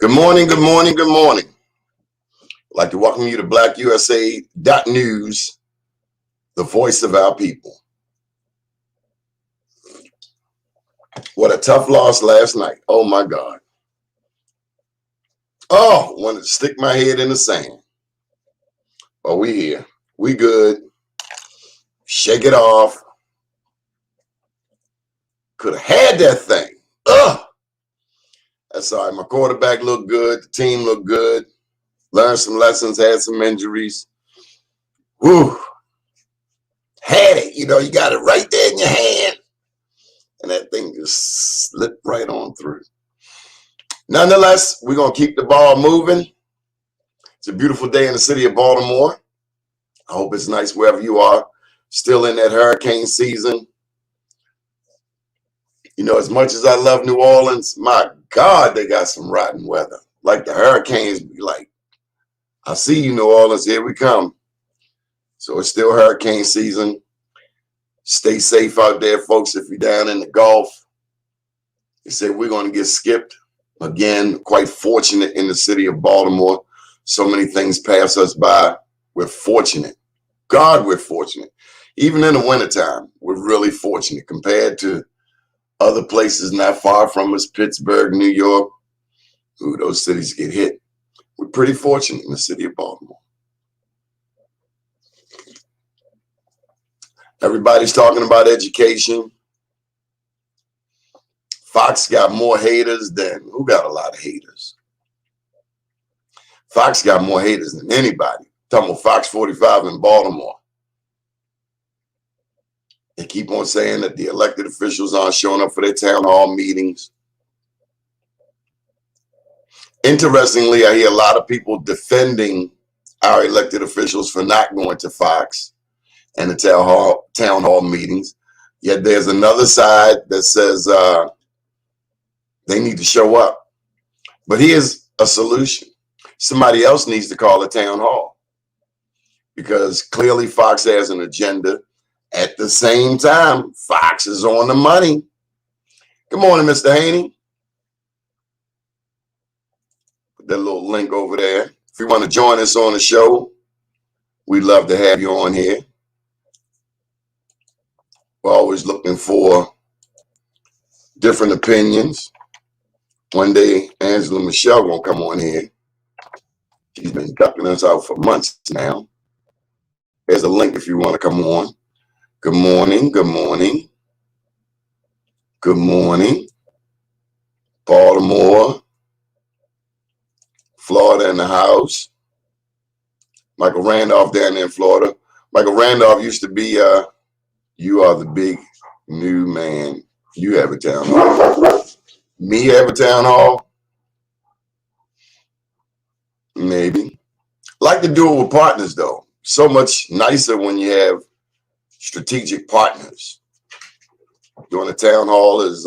Good morning, good morning, good morning. I'd like to welcome you to BlackUSA.News, the voice of our people. What a tough loss last night. Oh my God. Oh, wanted to stick my head in the sand. But we here. We good. Shake it off. Could have had that thing. Ugh. That's all right. My quarterback looked good. The team looked good. Learned some lessons, had some injuries. Whew. Had it. You got it right there in your hand. And that thing just slipped right on through. Nonetheless, we're going to keep the ball moving. It's a beautiful day in the city of Baltimore. I hope it's nice wherever you are. Still in that hurricane season. As much as I love New Orleans, my God, they got some rotten weather. Like the hurricanes be like, I see you, New Orleans, here we come. So it's still hurricane season. Stay safe out there, folks, if you're down in the Gulf. They say we're going to get skipped. Again, quite fortunate in the city of Baltimore. So many things pass us by. We're fortunate. God, we're fortunate. Even in the wintertime, we're really fortunate compared to other places not far from us, Pittsburgh, New York. Ooh, those cities get hit. We're pretty fortunate in the city of Baltimore. Everybody's talking about education. Fox got more haters than, who got a lot of haters? Fox got more haters than anybody. Talking about Fox 45 in Baltimore. They keep on saying that the elected officials aren't showing up for their town hall meetings. Interestingly, I hear a lot of people defending our elected officials for not going to Fox and the town hall meetings. Yet there's another side that says they need to show up. But here's a solution. Somebody else needs to call a town hall because clearly Fox has an agenda. At the same time, Fox is on the money. Good morning, Mr. Haney. Put that little link over there. If you want to join us on the show, we'd love to have you on here. We're always looking for different opinions. One day, Angela Michelle gonna come on here. She's been ducking us out for months now. There's a link if you want to come on. Good morning, good morning. Good morning. Baltimore, Florida in the house. Michael Randolph down there in Florida. Michael Randolph used to be, you are the big new man. You have a town hall. Me have a town hall? Maybe. Like to do it with partners, though. So much nicer when you have strategic partners. Doing a town hall is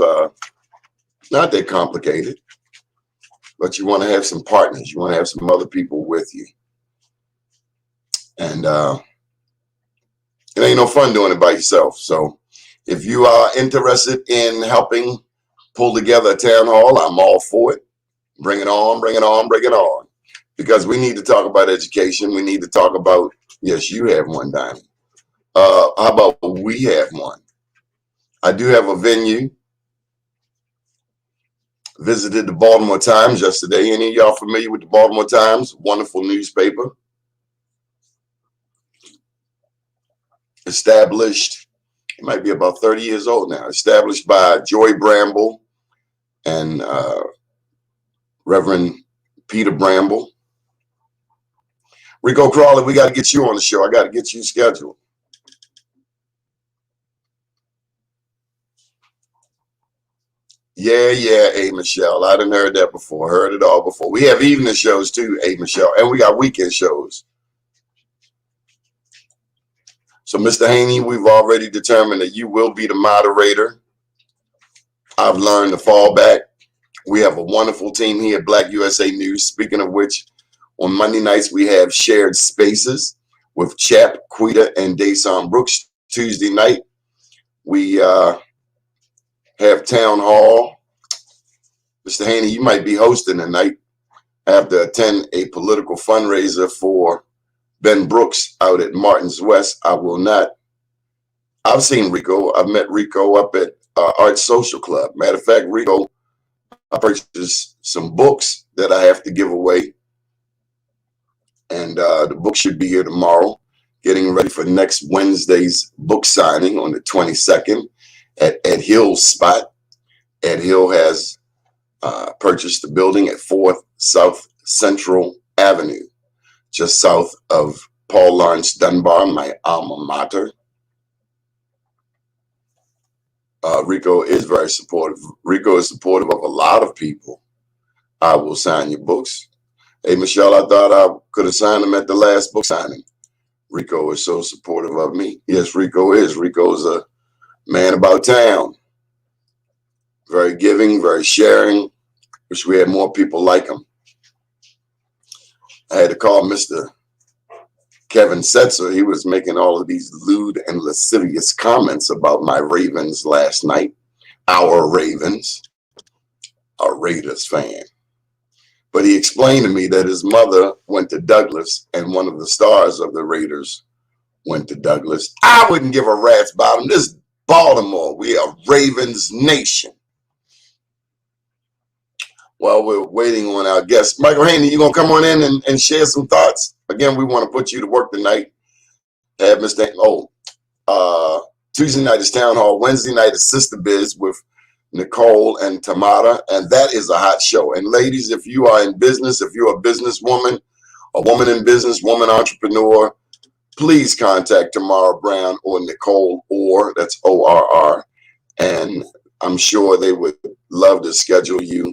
not that complicated, but you want to have some partners. You want to have some other people with you. And it ain't no fun doing it by yourself. So if you are interested in helping pull together a town hall, I'm all for it. Bring it on, bring it on, bring it on. Because we need to talk about education. We need to talk about, yes, you have one, Donnie. How about we have one? I do have a venue. Visited the Baltimore Times yesterday. Any of y'all familiar with the Baltimore Times? Wonderful newspaper. Established, it might be about 30 years old now. Established by Joy Bramble and Reverend Peter Bramble. Rico Crawley, we got to get you on the show. I got to get you scheduled. Yeah, A. Michelle. I done heard that before. Heard it all before. We have evening shows too, A. Michelle, and we got weekend shows. So, Mr. Haney, we've already determined that you will be the moderator. I've learned to fall back. We have a wonderful team here at BlackUSA.News. Speaking of which, on Monday nights, we have shared spaces with Chap, Quita, and Dason Brooks. Tuesday night, we have Town Hall. Mr. Haney, you might be hosting tonight. I have to attend a political fundraiser for Ben Brooks out at Martin's West. I will not. I've seen Rico. I've met Rico up at Art Social Club. Matter of fact, Rico, I purchased some books that I have to give away. And the book should be here tomorrow. Getting ready for next Wednesday's book signing on the 22nd at Ed Hill's spot. Ed Hill has purchased the building at 4th South Central Avenue, just south of Paul Laurence Dunbar, my alma mater. Rico is very supportive. Rico is supportive of a lot of people. I will sign your books. Hey, Michelle, I thought I could have signed them at the last book signing. Rico is so supportive of me. Yes, Rico is. Rico's a man about town. Very giving, very sharing. Wish we had more people like him. I had to call Mr. Kevin Setzer. He was making all of these lewd and lascivious comments about my Ravens last night. Our Ravens. A Raiders fan. But he explained to me that his mother went to Douglas and one of the stars of the Raiders went to Douglas. I wouldn't give a rat's about him. This is Baltimore. We are Ravens Nation. While we're waiting on our guest, Michael Haney, you going to come on in and share some thoughts? Again, we want to put you to work tonight. Have Mr. Tuesday night is Town Hall. Wednesday night is Sister Biz with Nicole and Tamara, and that is a hot show. And ladies, if you are in business, if you're a businesswoman, a woman in business, woman entrepreneur, please contact Tamara Brown or Nicole Orr, that's ORR, and I'm sure they would love to schedule you.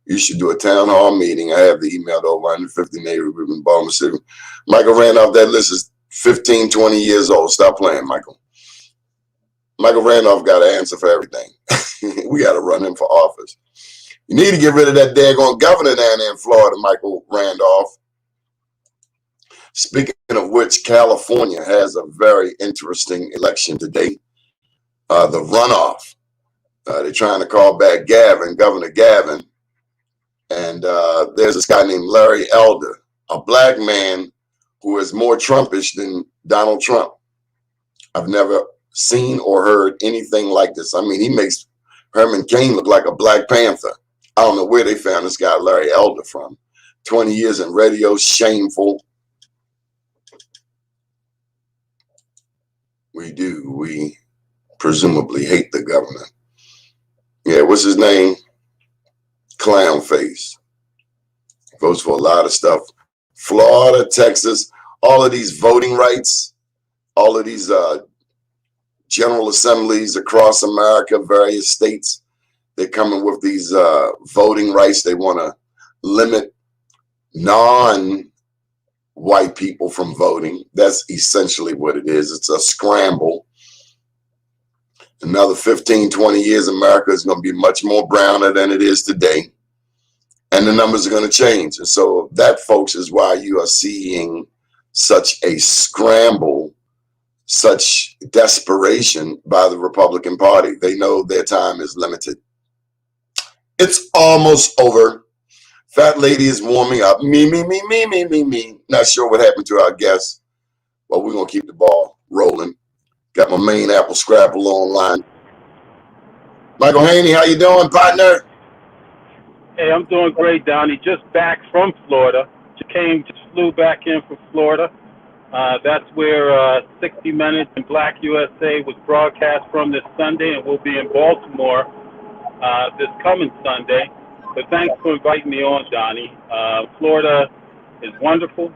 You should do a town hall meeting. I have the email over 150 Navy Group in Baltimore City. Michael Randolph, that list is 15, 20 years old. Stop playing, Michael. Michael Randolph got an answer for everything. We got to run him for office. You need to get rid of that daggone governor down there in Florida, Michael Randolph. Speaking of which, California has a very interesting election today. The runoff. They're trying to call back Governor Gavin. And there's this guy named Larry Elder, a black man who is more Trumpish than Donald Trump. I've never seen or heard anything like this. I mean, he makes Herman Cain look like a Black Panther. I don't know where they found this guy Larry Elder from. 20 years in radio, shameful. We presumably hate the governor. Yeah, what's his name? Clown face. Votes for a lot of stuff. Florida, Texas, all of these voting rights, all of these general assemblies across America, various states, they're coming with these voting rights. They want to limit non-white people from voting. That's essentially what it is. It's a scramble. Another 15, 20 years, America is going to be much more browner than it is today. And the numbers are going to change. And so that, folks, is why you are seeing such a scramble, such desperation by the Republican Party. They know their time is limited. It's almost over. Fat lady is warming up. Me. Not sure what happened to our guests, but we're going to keep the ball rolling. Got my main apple scrapple online. Michael Haney, how you doing, partner? Hey, I'm doing great, Donnie. Just back from Florida. Just flew back in from Florida. That's where 60 Minutes and Black USA was broadcast from this Sunday, and we'll be in Baltimore this coming Sunday. But thanks for inviting me on, Donnie. Florida is wonderful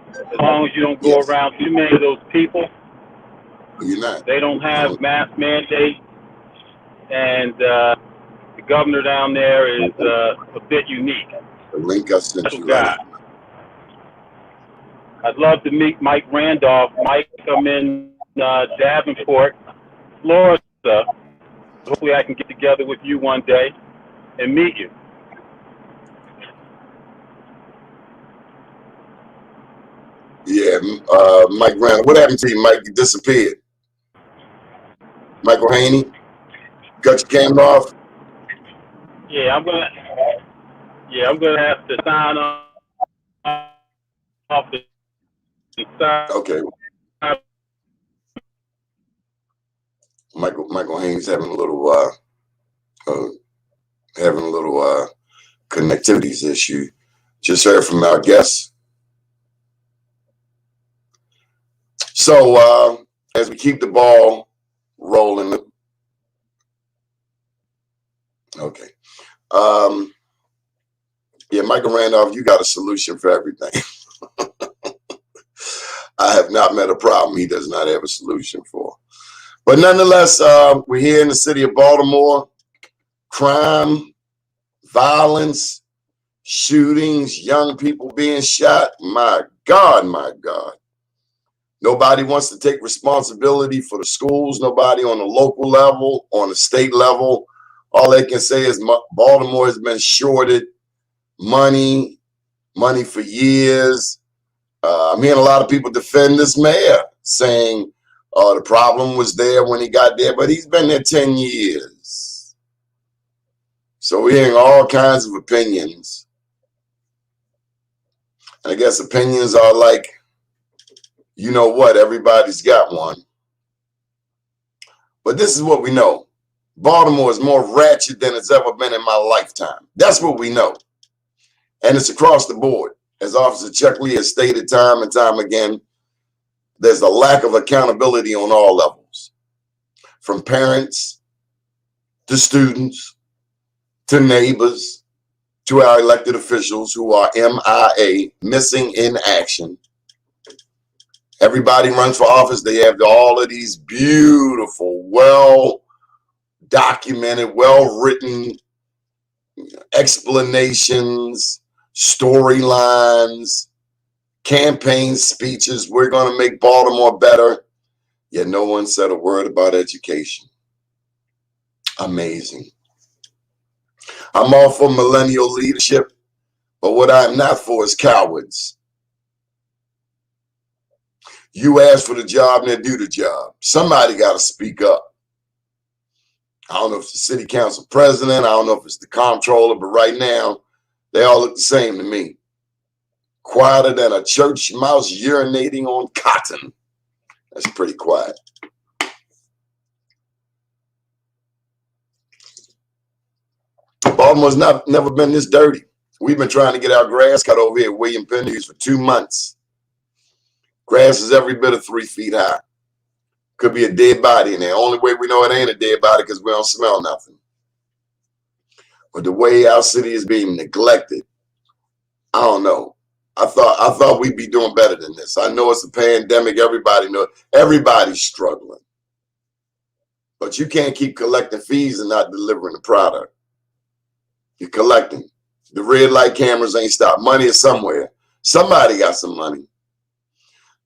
as long as you don't go around too many of those people. You're not. They don't have mask mandates, and the governor down there is a bit unique. The link I sent you. I'd love to meet Mike Randolph. Mike, I'm in Davenport, Florida. Hopefully I can get together with you one day and meet you. Yeah, Mike Randolph. What happened to you, Mike? You disappeared. Michael Haney, got your camera off? Yeah, Yeah, I'm gonna have to sign off the side. Okay, Michael Haynes uh having a little connectivities issue. Just heard from our guests. So as we keep the ball rolling, okay. Yeah, Michael Randolph, you got a solution for everything. I have not met a problem he does not have a solution for. But nonetheless, we're here in the city of Baltimore. Crime, violence, shootings, young people being shot. My God, my God. Nobody wants to take responsibility for the schools. Nobody on the local level, on the state level. All they can say is Baltimore has been shorted money for years. I'm hearing a lot of people defend this mayor, saying the problem was there when he got there, but he's been there 10 years. So we're hearing all kinds of opinions. And I guess opinions are like, you know what, everybody's got one. But this is what we know. Baltimore is more ratchet than it's ever been in my lifetime. That's what we know. And it's across the board. As Officer Chuck Lee has stated time and time again, there's a lack of accountability on all levels, from parents to students to neighbors to our elected officials who are MIA, missing in action. Everybody runs for office. They have all of these beautiful, well-documented, well-written explanations, storylines, campaign speeches. We're going to make Baltimore better. Yet no one said a word about education. Amazing. I'm all for millennial leadership, but what I'm not for is cowards. You ask for the job and they do the job. Somebody got to speak up. I don't know if it's the city council president. I don't know if it's the comptroller, but right now, they all look the same to me. Quieter than a church mouse urinating on cotton. That's pretty quiet. Baltimore's never been this dirty. We've been trying to get our grass cut over here at William Penhues for 2 months. Grass is every bit of 3 feet high. Could be a dead body in there. Only way we know it ain't a dead body because we don't smell nothing. But the way our city is being neglected, I don't know. I thought we'd be doing better than this. I know it's a pandemic. Everybody knows. Everybody's struggling. But you can't keep collecting fees and not delivering the product. You're collecting. The red light cameras ain't stopped. Money is somewhere. Somebody got some money.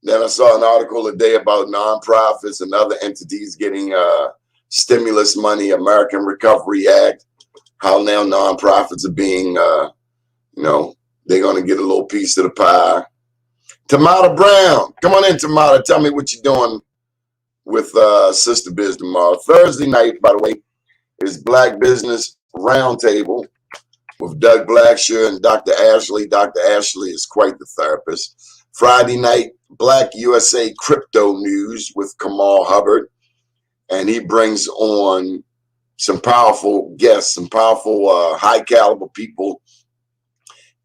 Then I saw an article today about nonprofits and other entities getting stimulus money, American Recovery Act, how now nonprofits are being, they're going to get a little piece of the pie. Tamara Brown, come on in, Tamara. Tell me what you're doing with Sister Biz tomorrow. Thursday night, by the way, is Black Business Roundtable with Doug Blackshear and Dr. Ashley. Dr. Ashley is quite the therapist. Friday night, Black USA Crypto News with Kamal Hubbard. And he brings on some powerful guests, some powerful high caliber people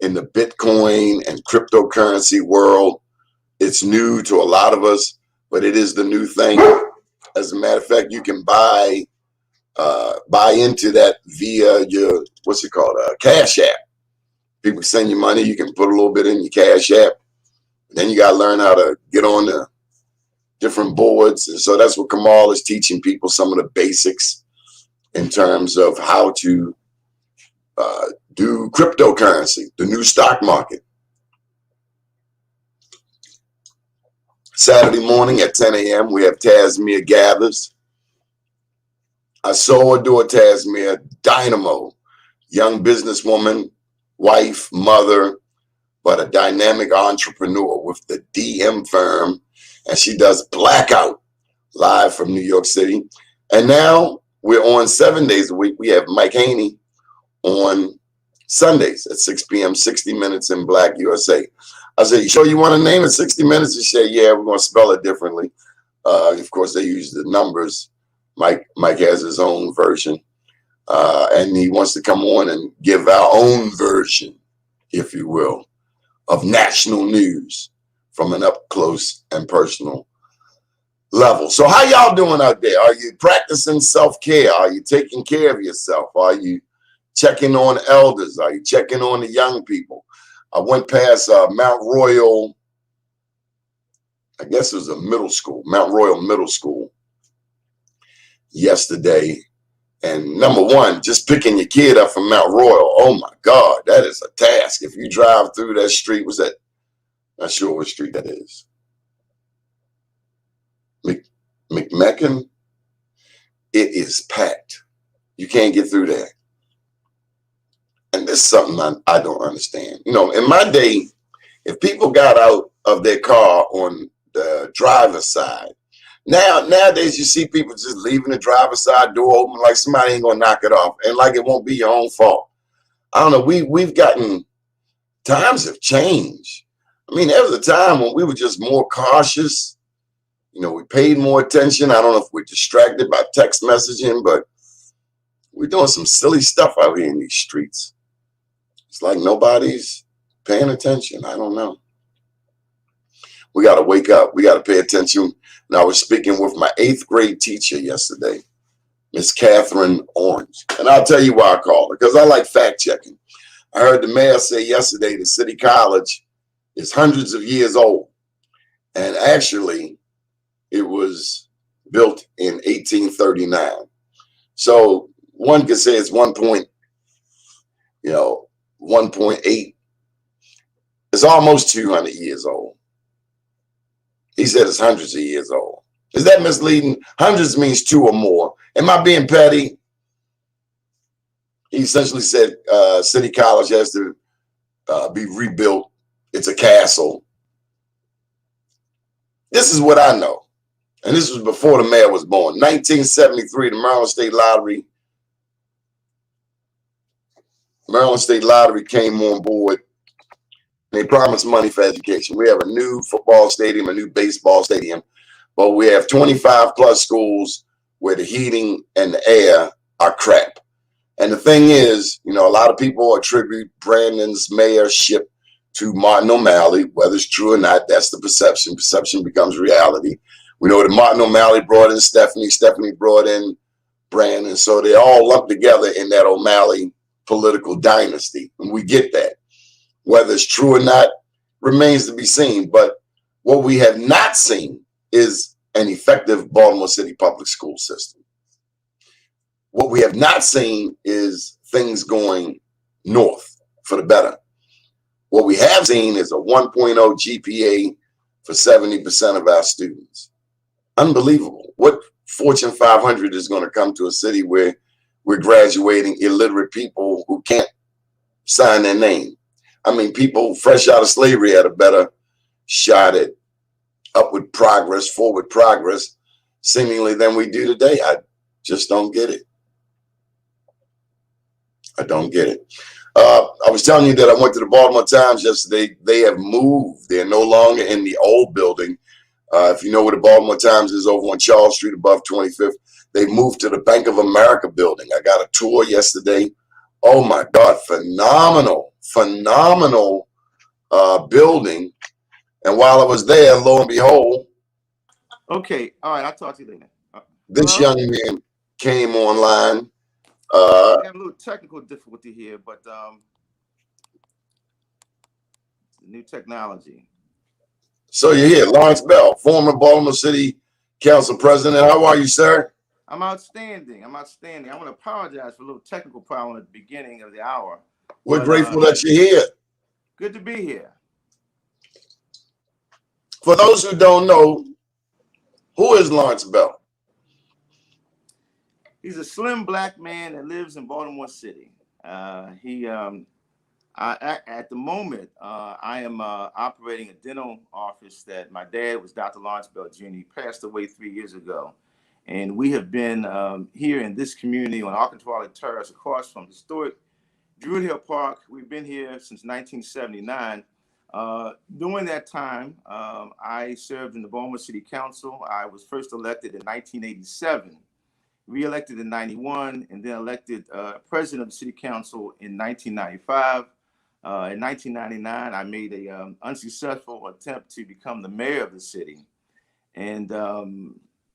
in the Bitcoin and cryptocurrency world. It's new to a lot of us, but it is the new thing. As a matter of fact, you can buy into that via your, Cash App. People send you money. You can put a little bit in your Cash App. Then you got to learn how to get on the different boards. And so that's what Kamal is teaching people, some of the basics in terms of how to do cryptocurrency, the new stock market. Saturday morning at 10 a.m., we have Tasmia Gathers. I so adore Tasmia, dynamo, young businesswoman, wife, mother, but a dynamic entrepreneur with the DM firm. And she does Blackout live from New York City. And now we're on 7 days a week. We have Mike Haney on Sundays at 6 p.m., 60 Minutes in Black USA. I said, you sure you want to name it 60 Minutes? He said, yeah, we're going to spell it differently. Of course, they use the numbers. Mike has his own version. And he wants to come on and give our own version, if you will, of national news from an up close and personal level. So how y'all doing out there? Are you practicing self-care? Are you taking care of yourself? Are you checking on elders? Are you checking on the young people? I went past Mount Royal, I guess it was a middle school, Mount Royal Middle School yesterday. And number one, just picking your kid up from Mount Royal, oh my God, that is a task. If you drive through that street, was that? Not sure what street that is. McMecken, it is packed. You can't get through there. And there's something I don't understand. You know, in my day, if people got out of their car on the driver's side, nowadays you see people just leaving the driver's side door open like somebody ain't gonna knock it off, and like it won't be your own fault. I don't know. We've gotten, times have changed. I mean, there was a time when we were just more cautious. You know, we paid more attention. I don't know if we're distracted by text messaging, but we're doing some silly stuff out here in these streets. It's like nobody's paying attention. I don't know. We got to wake up. We got to pay attention. And I was speaking with my 8th grade teacher yesterday, Miss Catherine Orange. And I'll tell you why I called her, because I like fact checking. I heard the mayor say yesterday the City College is hundreds of years old. And actually, it was built in 1839. So one could say it's 1.8. It's almost 200 years old. He said it's hundreds of years old. Is that misleading? Hundreds means 2 or more. Am I being petty? He essentially said City College has to be rebuilt. It's a castle. This is what I know. And this was before the mayor was born. 1973, the Maryland State Lottery came on board. They promised money for education. We have a new football stadium, a new baseball stadium, but we have 25 plus schools where the heating and the air are crap. And the thing is, you know, a lot of people attribute Brandon's mayorship to Martin O'Malley. Whether it's true or not, that's the perception. Perception becomes reality. We know that Martin O'Malley brought in Stephanie. Stephanie brought in Brandon. So they all lumped together in that O'Malley political dynasty. And we get that. Whether it's true or not remains to be seen. But what we have not seen is an effective Baltimore City public school system. What we have not seen is things going north for the better. What we have seen is a 1.0 GPA for 70% of our students. Unbelievable. What Fortune 500 is going to come to a city where we're graduating illiterate people who can't sign their name? I mean, people fresh out of slavery had a better shot at upward progress, forward progress, seemingly than we do today. I just don't get it. I don't get it. I was telling you that I went to the Baltimore Times yesterday. They have moved. They're no longer in the old building. If you know where the Baltimore Times is, over on Charles Street above 25th, they moved to the Bank of America building. I got a tour yesterday. Oh my God, phenomenal building. And while I was there, lo and behold, okay, all right, I'll talk to you later. This young man came online. I have a little technical difficulty here, but new technology. So you're here, Lawrence Bell, former Baltimore City Council President. How are you, sir? I'm outstanding. I want to apologize for a little technical problem at the beginning of the hour. We're grateful that you're here. Good to be here. For those who don't know, who is Lawrence Bell? He's a slim black man that lives in Baltimore City. At the moment, I am operating a dental office that my dad was Dr. Lawrence Bell Jr. He passed away 3 years ago. And we have been here in this community on Arkansas Terrace across from historic Druid Hill Park. We've been here since 1979. During that time, I served in the Baltimore City Council. I was first elected in 1987, re-elected in 91, and then elected president of the City Council in 1995. In 1999, I made a unsuccessful attempt to become the mayor of the city. And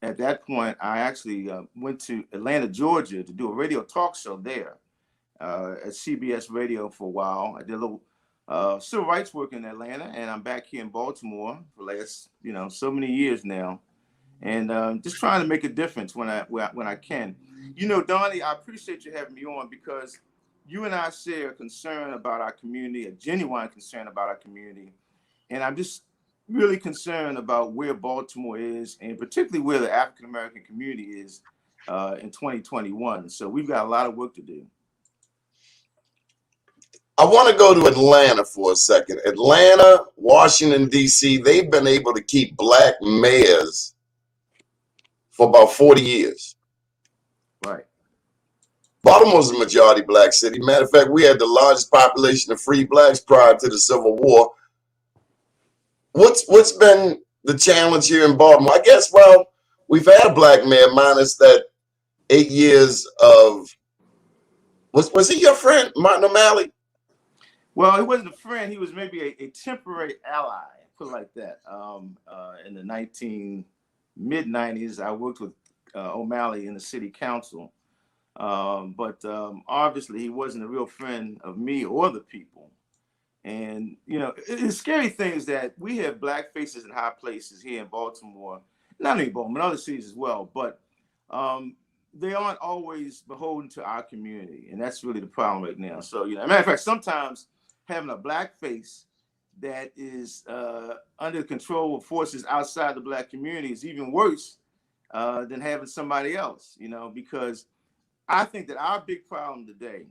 at that point, I actually went to Atlanta, Georgia to do a radio talk show there at CBS Radio for a while. I did a little civil rights work in Atlanta, and I'm back here in Baltimore for the last, so many years now, and just trying to make a difference when I can. Donnie, I appreciate you having me on because you and I share a concern about our community, a genuine concern about our community, and I'm just really concerned about where Baltimore is, and particularly where the African American community is in 2021. So we've got a lot of work to do. I want to go to Atlanta for a second. Atlanta, Washington, D.C., they've been able to keep Black mayors for about 40 years. Right. Baltimore's a majority Black city. Matter of fact, we had the largest population of free Blacks prior to the Civil War. What's been the challenge here in Baltimore? I guess, well, we've had a Black mayor minus that 8 years of, was he your friend, Martin O'Malley? Well, he wasn't a friend. He was maybe a temporary ally, put it like that. In the mid-90s, I worked with O'Malley in the city council. But obviously, he wasn't a real friend of me or the people. And, the scary thing is that we have Black faces in high places here in Baltimore, not only Baltimore, in other cities as well. But they aren't always beholden to our community. And that's really the problem right now. So, as a matter of fact, sometimes having a Black face that is under control of forces outside the Black community is even worse than having somebody else, because I think that our big problem today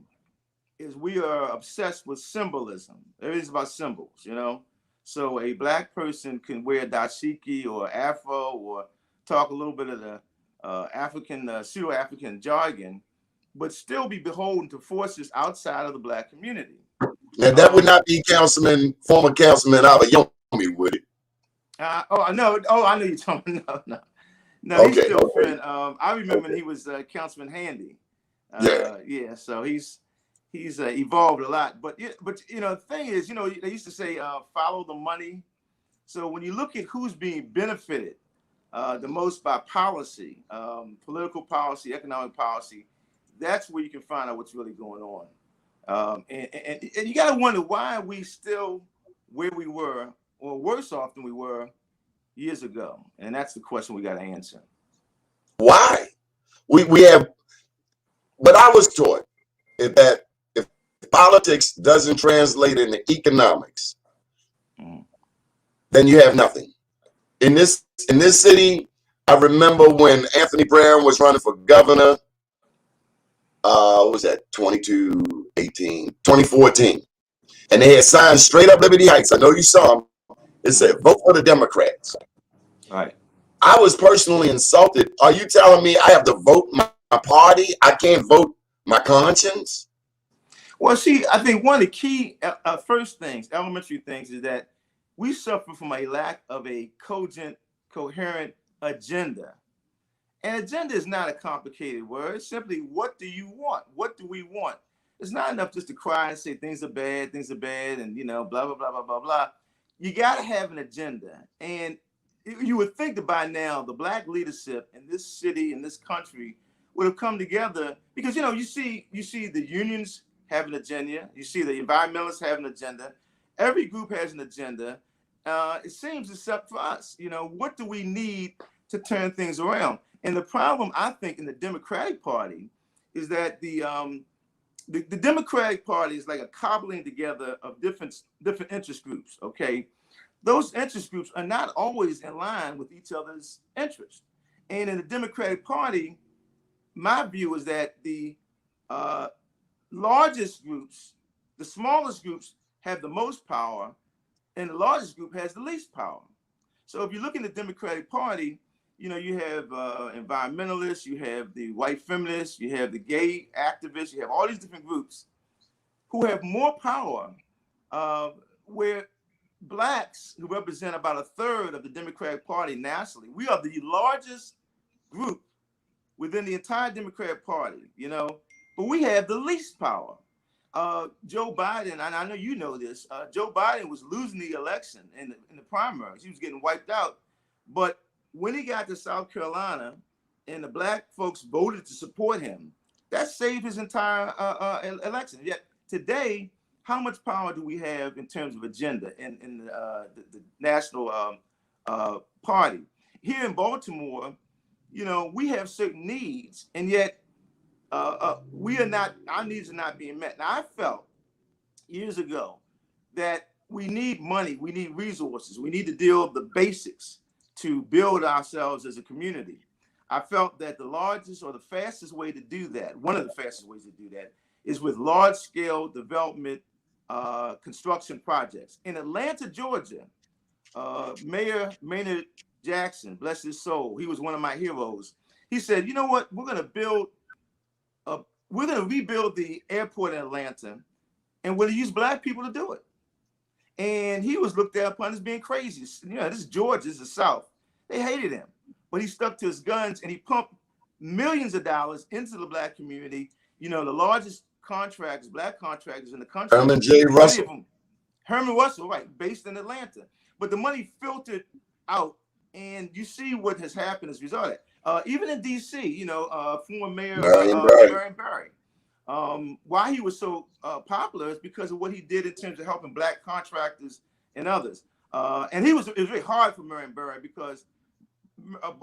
is we are obsessed with symbolism. Everything's about symbols, So a Black person can wear dashiki or afro or talk a little bit of the pseudo-African jargon, but still be beholden to forces outside of the Black community. And that would not be former councilman Abayomi, would it? I know you're talking. No, Okay, he's still a friend. I remember when he was Councilman Handy. Yeah. So he's evolved a lot. But the thing is, they used to say follow the money. So when you look at who's being benefited the most by policy, political policy, economic policy, that's where you can find out what's really going on. And you got to wonder, why are we still where we were, or worse off than we were years ago? And that's the question we got to answer. Why? We have, but I was taught that if politics doesn't translate into economics, then you have nothing. In this city, I remember when Anthony Brown was running for governor. What was that, 2014. And they had signs straight up Liberty Heights. I know you saw them. It said, vote for the Democrats. Right. I was personally insulted. Are you telling me I have to vote my party? I can't vote my conscience? Well, see, I think one of the key first things, elementary things, is that we suffer from a lack of a cogent, coherent agenda. And agenda is not a complicated word. It's simply, what do you want? What do we want? It's not enough just to cry and say things are bad, and blah, blah, blah, blah, blah, blah. You got to have an agenda. And you would think that by now the Black leadership in this city, in this country, would have come together, because you see the unions have an agenda, you see the environmentalists have an agenda. Every group has an agenda. It seems, except for us. What do we need to turn things around? And the problem, I think, in the Democratic Party is that the Democratic Party is like a cobbling together of different interest groups. Okay, those interest groups are not always in line with each other's interests. And in the Democratic Party, my view is that the largest groups, the smallest groups, have the most power, and the largest group has the least power. So if you look in the Democratic Party, you have environmentalists, you have the white feminists, you have the gay activists, you have all these different groups. who have more power, where blacks, who represent about a third of the Democratic Party nationally, we are the largest group within the entire Democratic Party, but we have the least power. Joe Biden, and I know you know this, Joe Biden was losing the election in the primaries. He was getting wiped out. But when he got to South Carolina and the black folks voted to support him, that saved his entire election. Yet today, how much power do we have in terms of agenda in the national party? Here in Baltimore, we have certain needs, and yet our needs are not being met. Now, I felt years ago that we need money, we need resources, we need to deal with the basics to build ourselves as a community. I felt that the largest or the fastest way to do that, one of the fastest ways to do that, is with large-scale development construction projects. In Atlanta, Georgia, Mayor Maynard Jackson, bless his soul, he was one of my heroes. He said, you know what, we're going to rebuild the airport in Atlanta, and we'll use black people to do it. And he was looked at upon as being crazy. This is Georgia, this is the South. They hated him, but he stuck to his guns and he pumped millions of dollars into the black community. The largest contractors, black contractors in the country. Herman J. Russell. Herman Russell, right, based in Atlanta. But the money filtered out, and you see what has happened as a result of that. Even in D.C., former Mayor Marion Barry. Why he was so popular is because of what he did in terms of helping black contractors and others. And it was really hard for Marion Barry because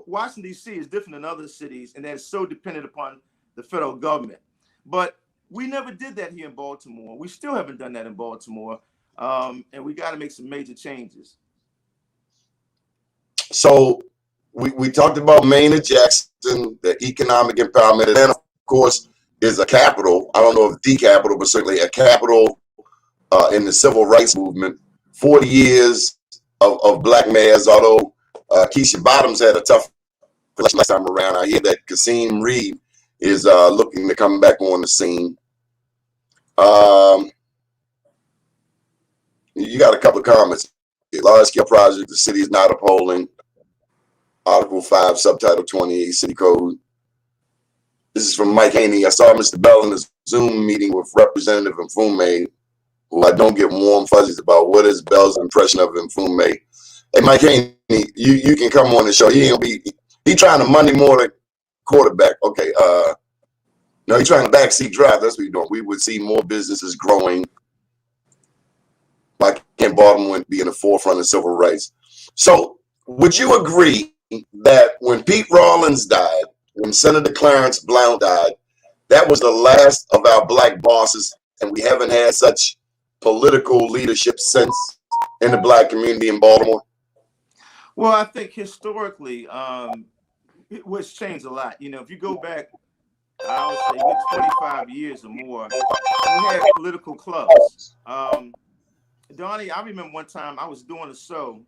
Washington, D.C. is different than other cities, and that is so dependent upon the federal government. But we never did that here in Baltimore. We still haven't done that in Baltimore, and we got to make some major changes. So we talked about Maynard Jackson, the economic empowerment, and then, of course, is a capital. I don't know if the capital, but certainly a capital in the civil rights movement. 40 years of black mayors, although Keisha Bottoms had a tough election last time around. I hear that Kasim Reed is looking to come back on the scene. You got a couple of comments. Large-scale project, the city is not upholding Article 5, Subtitle 28, City Code. This is from Mike Haney. I saw Mr. Bell in a Zoom meeting with Representative Mfume, who I don't get warm fuzzies about. What is Bell's impression of Mfume? Hey, Mike Haney, you can come on the show. He trying to Monday morning quarterback. Okay. No, he's trying to backseat drive. That's what he's doing. We would see more businesses growing. Like in Baltimore would be in the forefront of civil rights. So would you agree that when Pete Rawlins died, when Senator Clarence Blount died, that was the last of our black bosses, and we haven't had such political leadership since in the black community in Baltimore? Well, I think historically, it was changed a lot. If you go back, I would say 25 years or more, we had political clubs. Donnie, I remember one time I was doing a show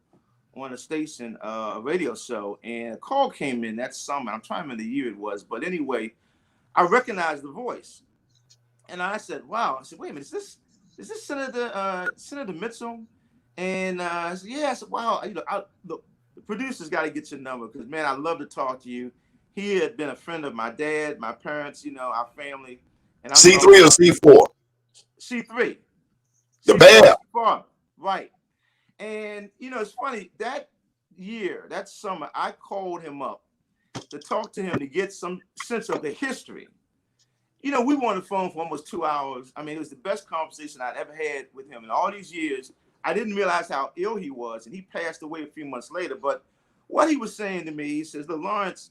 on a station, a radio show, and a call came in that summer. I'm trying to remember the year it was, but anyway, I recognized the voice, and I said, "Wow!" I said, "Wait a minute, is this Senator Mitchell?" And I said, "Yeah." I said, "Wow, the producer's got to get your number because, man, I'd love to talk to you." He had been a friend of my dad, my parents, our family. And I'm C3 or C4? C3. The bear. Right. And, it's funny, that year, that summer, I called him up to talk to him to get some sense of the history. We were on the phone for almost 2 hours. I mean, it was the best conversation I'd ever had with him in all these years. I didn't realize how ill he was, and he passed away a few months later. But what he was saying to me, he says, "Look, Lawrence,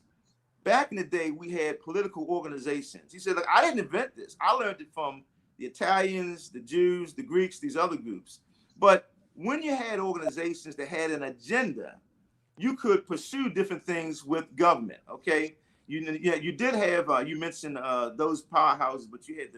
back in the day, we had political organizations." He said, "Look, I didn't invent this. I learned it from the Italians, the Jews, the Greeks, these other groups. But when you had organizations that had an agenda, you could pursue different things with government, okay? You did have, you mentioned those powerhouses, but you had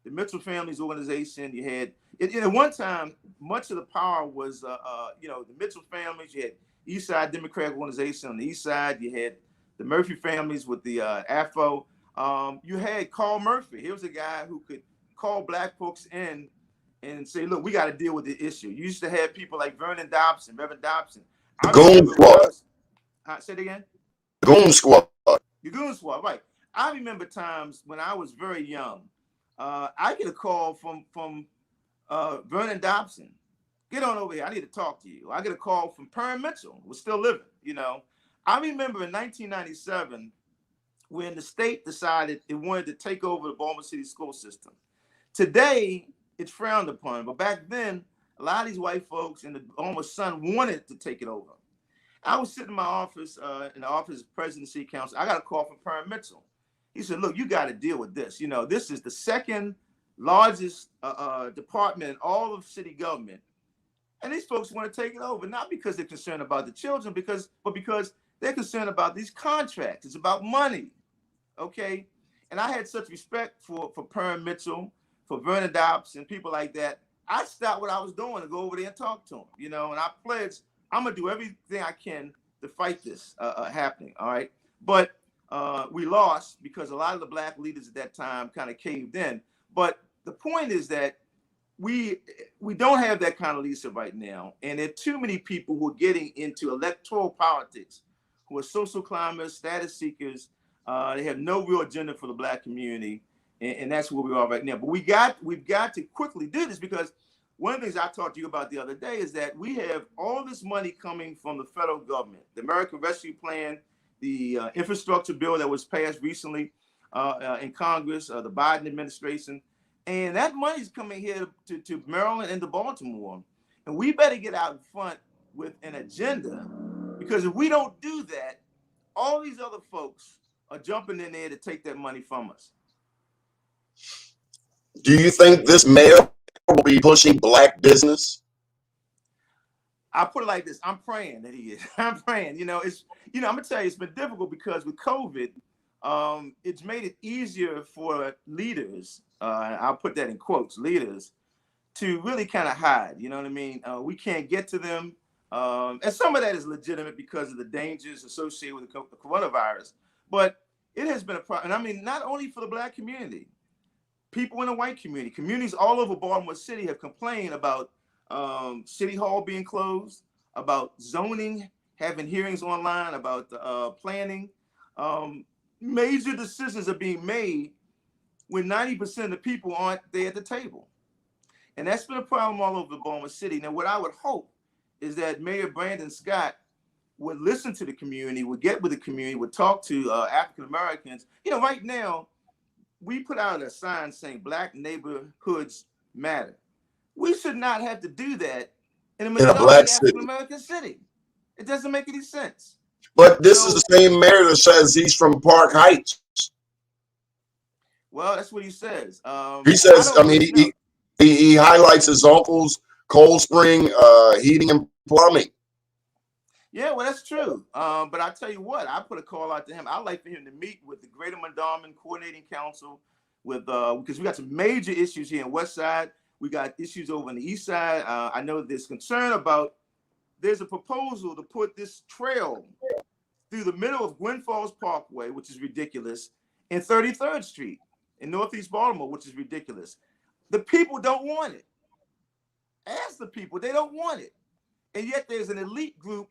the Mitchell Families Organization. You had, at one time, much of the power was, the Mitchell Families. You had East Side Democratic Organization on the East Side. You had the Murphy families with the Afro. You had Carl Murphy. He was a guy who could call black folks in and say, look, we got to deal with the issue. You used to have people like Vernon Dobson, Reverend Dobson. The I Goon remember when I Squad. was, say it again? Goon Squad. The Goon Squad, right. I remember times when I was very young, I get a call from Vernon Dobson. Get on over here. I need to talk to you. I get a call from Perrin Mitchell, who was still living, you know. I remember in 1997 when the state decided it wanted to take over the Baltimore City school system. Today, it's frowned upon, but back then, a lot of these white folks and the Baltimore Sun wanted to take it over. I was sitting in my office, in the office of President of City Council. I got a call from Perrin Mitchell. He said, look, you got to deal with this. You know, this is the second largest department in all of city government. And these folks want to take it over, not because they're concerned about the children, but because they're concerned about these contracts. It's about money, okay? And I had such respect for Perrin Mitchell, for Vernon Dobson, people like that. I stopped what I was doing to go over there and talk to them, you know, and I pledged I'm going to do everything I can to fight this happening, all right? But we lost because a lot of the black leaders at that time kind of caved in. But the point is that we don't have that kind of leadership right now. And there are too many people who are getting into electoral politics, who are social climbers, status seekers. They have no real agenda for the black community. And that's where we are right now. But we've got to quickly do this, because one of the things I talked to you about the other day is that we have all this money coming from the federal government, the American Rescue Plan, the infrastructure bill that was passed recently in Congress, the Biden administration. And that money is coming here to Maryland and to Baltimore. And we better get out in front with an agenda, because if we don't do that, all these other folks are jumping in there to take that money from us. Do you think this mayor will be pushing black business? I put it like this. I'm praying that he is. I'm praying. You know, I'm gonna tell you, it's been difficult because with COVID, it's made it easier for leaders, I'll put that in quotes, leaders, to really kind of hide. You know what I mean? We can't get to them. And some of that is legitimate because of the dangers associated with the coronavirus. But it has been a problem. And I mean, not only for the black community, people in the white community, communities all over Baltimore City have complained about City Hall being closed, about zoning, having hearings online, about planning. Major decisions are being made when 90% of the people aren't there at the table. And that's been a problem all over Baltimore City. Now, what I would hope is that Mayor Brandon Scott would listen to the community, would get with the community, would talk to African Americans. You know, right now, we put out a sign saying Black neighborhoods matter. We should not have to do that in a majority African American city. It doesn't make any sense. But this is the same mayor that says he's from Park Heights. Well, that's what he says. He says, he highlights his uncle's Cold Spring heating and plumbing. Yeah, well, that's true. But I tell you what, I put a call out to him. I'd like for him to meet with the Greater Mondawmin Coordinating Council with because we got some major issues here in West Side. We got issues over on the East Side. I know there's concern about, there's a proposal to put this trail through the middle of Gwynn Falls Parkway, which is ridiculous, and 33rd Street in Northeast Baltimore, which is ridiculous. The people don't want it. Ask the people, they don't want it. And yet there's an elite group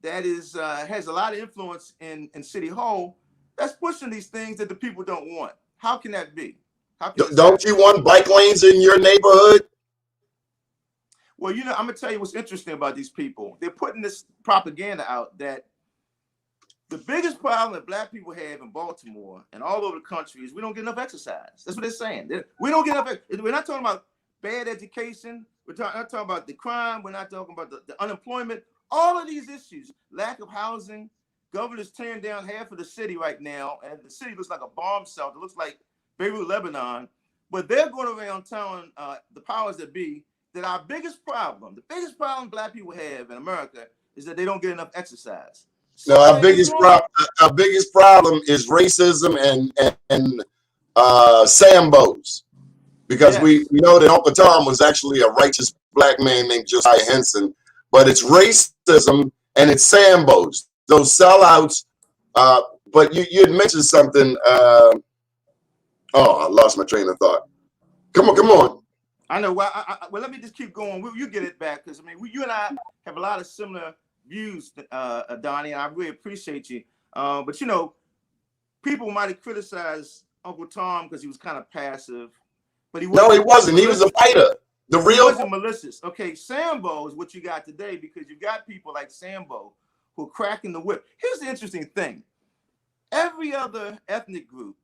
that is has a lot of influence in City Hall that's pushing these things that the people don't want. How can that be? Don't you want bike lanes in your neighborhood? Well, you know, I'm gonna tell you what's interesting about these people. They're putting this propaganda out that the biggest problem that black people have in Baltimore and all over the country is we don't get enough exercise. That's what they're saying. We don't get enough. We're not talking about bad education. We're not talking about the crime. We're not talking about the unemployment. All of these issues, lack of housing, governor's tearing down half of the city right now, and the city looks like a bomb shelter. It looks like Beirut, Lebanon. But they're going around telling the powers that be that our biggest problem, the biggest problem black people have in America is that they don't get enough exercise. No, our biggest problem is racism and Sambos, because Yes. we know that Uncle Tom was actually a righteous black man named Josiah Henson, but it's racism and it's Sambos, those sellouts. But you had mentioned something. Oh, I lost my train of thought. Come on, come on. I know. Well, well, let me just keep going. You get it back, because I mean, you and I have a lot of similar views, Donnie, and I really appreciate you. But you know, people might have criticized Uncle Tom because he was kind of passive, but he No, he wasn't. He was a malicious. fighter. The He real. wasn't malicious. Okay, Sambo is what you got today, because you got people like Sambo who are cracking the whip. Here's the interesting thing: every other ethnic group,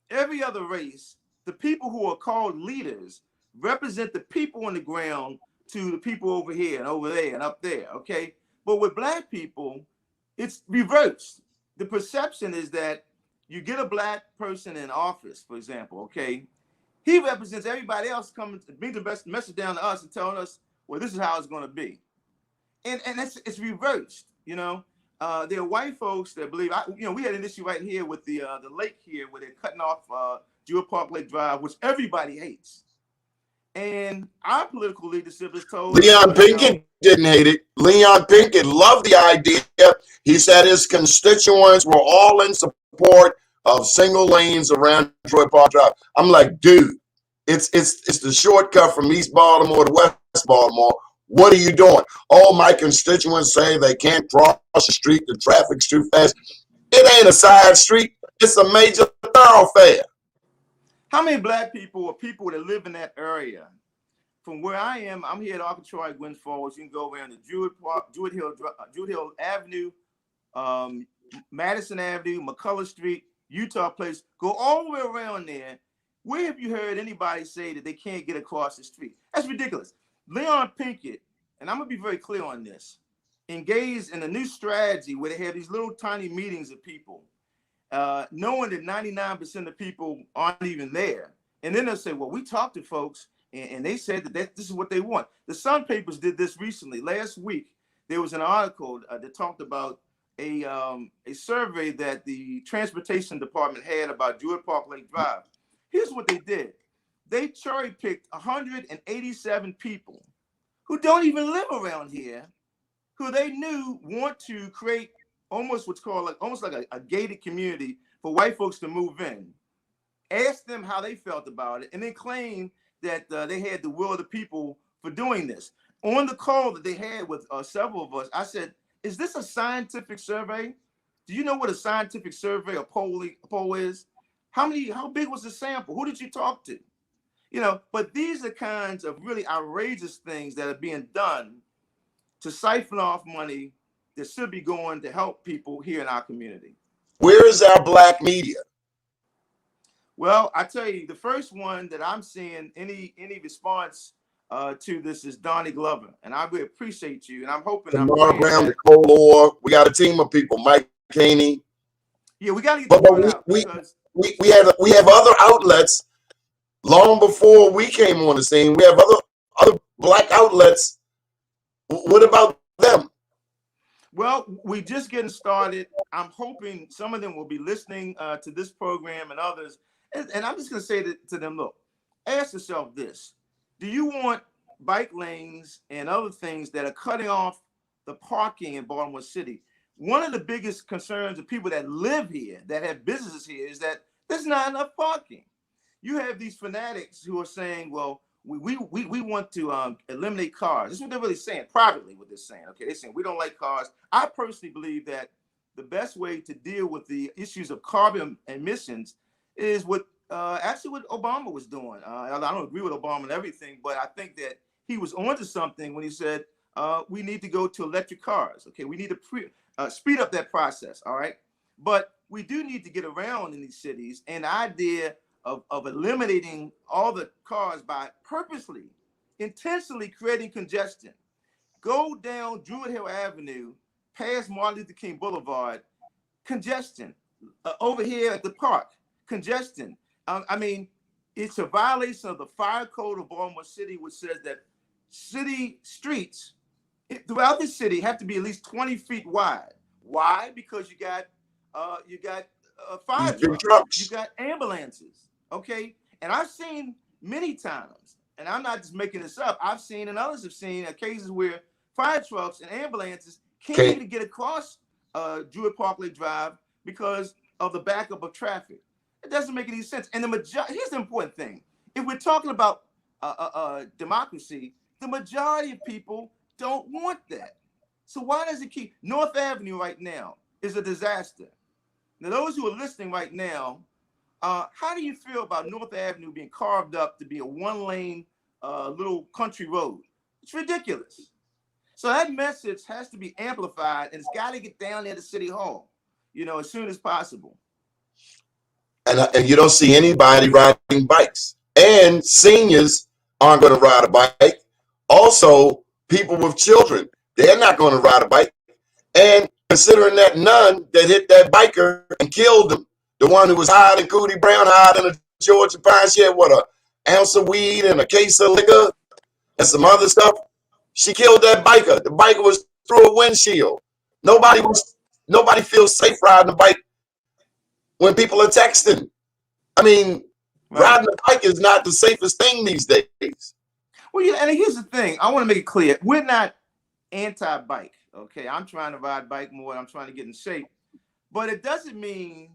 every other race, the people who are called leaders represent the people on the ground to the people over here and over there and up there, okay? But with black people, it's reversed. The perception is that you get a black person in office, for example, okay? He represents everybody else coming to bring the best message down to us and telling us, well, this is how it's going to be. And it's reversed, you know? There are white folks that believe, we had an issue right here with the lake here where they're cutting off Jewett Park Lake Drive, which everybody hates. And our political leadership is told Leon Pinkett didn't hate it. Leon Pinkett loved the idea. He said his constituents were all in support of single lanes around Jewett Park Drive. I'm like, dude, it's the shortcut from East Baltimore to West Baltimore. What are you doing? Oh, my constituents say they can't cross the street. The traffic's too fast. It ain't a side street. It's a major thoroughfare. How many black people or people that live in that area? From where I am, I'm here at Arkansas, Gwynns Falls. You can go around to Jewett Hill Avenue, Madison Avenue, McCullough Street, Utah Place. Go all the way around there. Where have you heard anybody say that they can't get across the street? That's ridiculous. Leon Pinkett, and I'm going to be very clear on this, engaged in a new strategy where they have these little tiny meetings of people, knowing that 99% of people aren't even there. And then they'll say, well, we talked to folks, and they said that this is what they want. The Sun Papers did this recently. Last week, there was an article that talked about a survey that the Transportation Department had about Jewett Park Lake Drive. Here's what they did. They cherry-picked 187 people who don't even live around here, who they knew want to create almost what's called almost like a gated community for white folks to move in. Asked them how they felt about it, and then claimed that they had the will of the people for doing this. On the call that they had with several of us, I said, is this a scientific survey? Do you know what a scientific survey or poll is? How big was the sample? Who did you talk to? You know, but these are kinds of really outrageous things that are being done to siphon off money that should be going to help people here in our community. Where is our black media? Well, I tell you, the first one that I'm seeing any response to this is Donnie Glover, and I really appreciate you. And I'm hoping Tamara Brown, Nicole Orr. We got a team of people. Mike Caney. Yeah, we got to get the word out because we have other outlets. Long before we came on the scene, we have other black outlets. What about them? Well, we just getting started. I'm hoping some of them will be listening to this program and others. And I'm just going to say to them, look, ask yourself this. Do you want bike lanes and other things that are cutting off the parking in Baltimore City? One of the biggest concerns of people that live here, that have businesses here, is that there's not enough parking. You have these fanatics who are saying, well, we want to eliminate cars. This is what they're really saying, privately what they're saying. Okay, they're saying we don't like cars. I personally believe that the best way to deal with the issues of carbon emissions is what actually what Obama was doing. I don't agree with Obama and everything, but I think that he was onto something when he said we need to go to electric cars. Okay, we need to speed up that process. All right, but we do need to get around in these cities. And the idea of eliminating all the cars by purposely, intentionally creating congestion. Go down Druid Hill Avenue, past Martin Luther King Boulevard, congestion. Over here at the park, congestion. I mean, it's a violation of the fire code of Baltimore City, which says that city streets throughout the city have to be at least 20 feet wide. Why? Because you got fire trucks, you got ambulances. Okay, and I've seen many times, and I'm not just making this up, I've seen and others have seen cases where fire trucks and ambulances can't even get across Jewett Park Lake Drive because of the backup of traffic. It doesn't make any sense. And here's the important thing. If we're talking about democracy, the majority of people don't want that. So why does it keep North Avenue right now is a disaster? Now, those who are listening right now, how do you feel about North Avenue being carved up to be a one-lane little country road? It's ridiculous. So that message has to be amplified, and it's got to get down there to City Hall, as soon as possible. And you don't see anybody riding bikes. And seniors aren't going to ride a bike. Also, people with children, they're not going to ride a bike. And considering that nun that hit that biker and killed him, the one who was higher than Cootie Brown, higher than a Georgia pine, she had what, an ounce of weed and a case of liquor and some other stuff. She killed that biker. The biker was through a windshield. Nobody feels safe riding a bike when people are texting. I mean, riding a bike is not the safest thing these days. Well, yeah, and here's the thing. I want to make it clear. We're not anti-bike, okay? I'm trying to ride bike more. I'm trying to get in shape. But it doesn't mean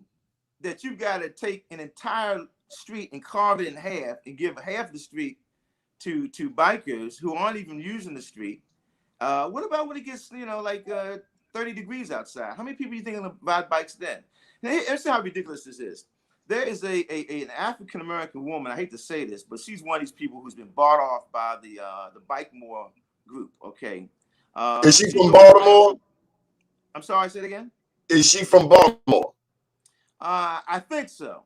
that you've got to take an entire street and carve it in half and give half the street to bikers who aren't even using the street. What about when it gets, 30 degrees outside? How many people are you thinking about bikes then? Now, here's how ridiculous this is. There is an African-American woman, I hate to say this, but she's one of these people who's been bought off by the Baltimore group, okay? Is she from Baltimore? I'm sorry, say it again? Is she from Baltimore? I think so.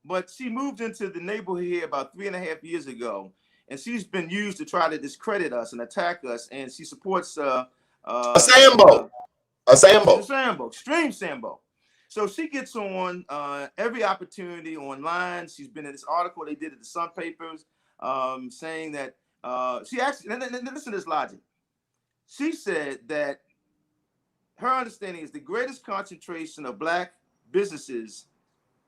But she moved into the neighborhood here about 3.5 years ago, and she's been used to try to discredit us and attack us, and she supports a Sambo. A Sambo. Extreme Sambo. So she gets on every opportunity online. She's been in this article they did at the Sun Papers, saying that she actually, listen to this logic. She said that her understanding is the greatest concentration of Black businesses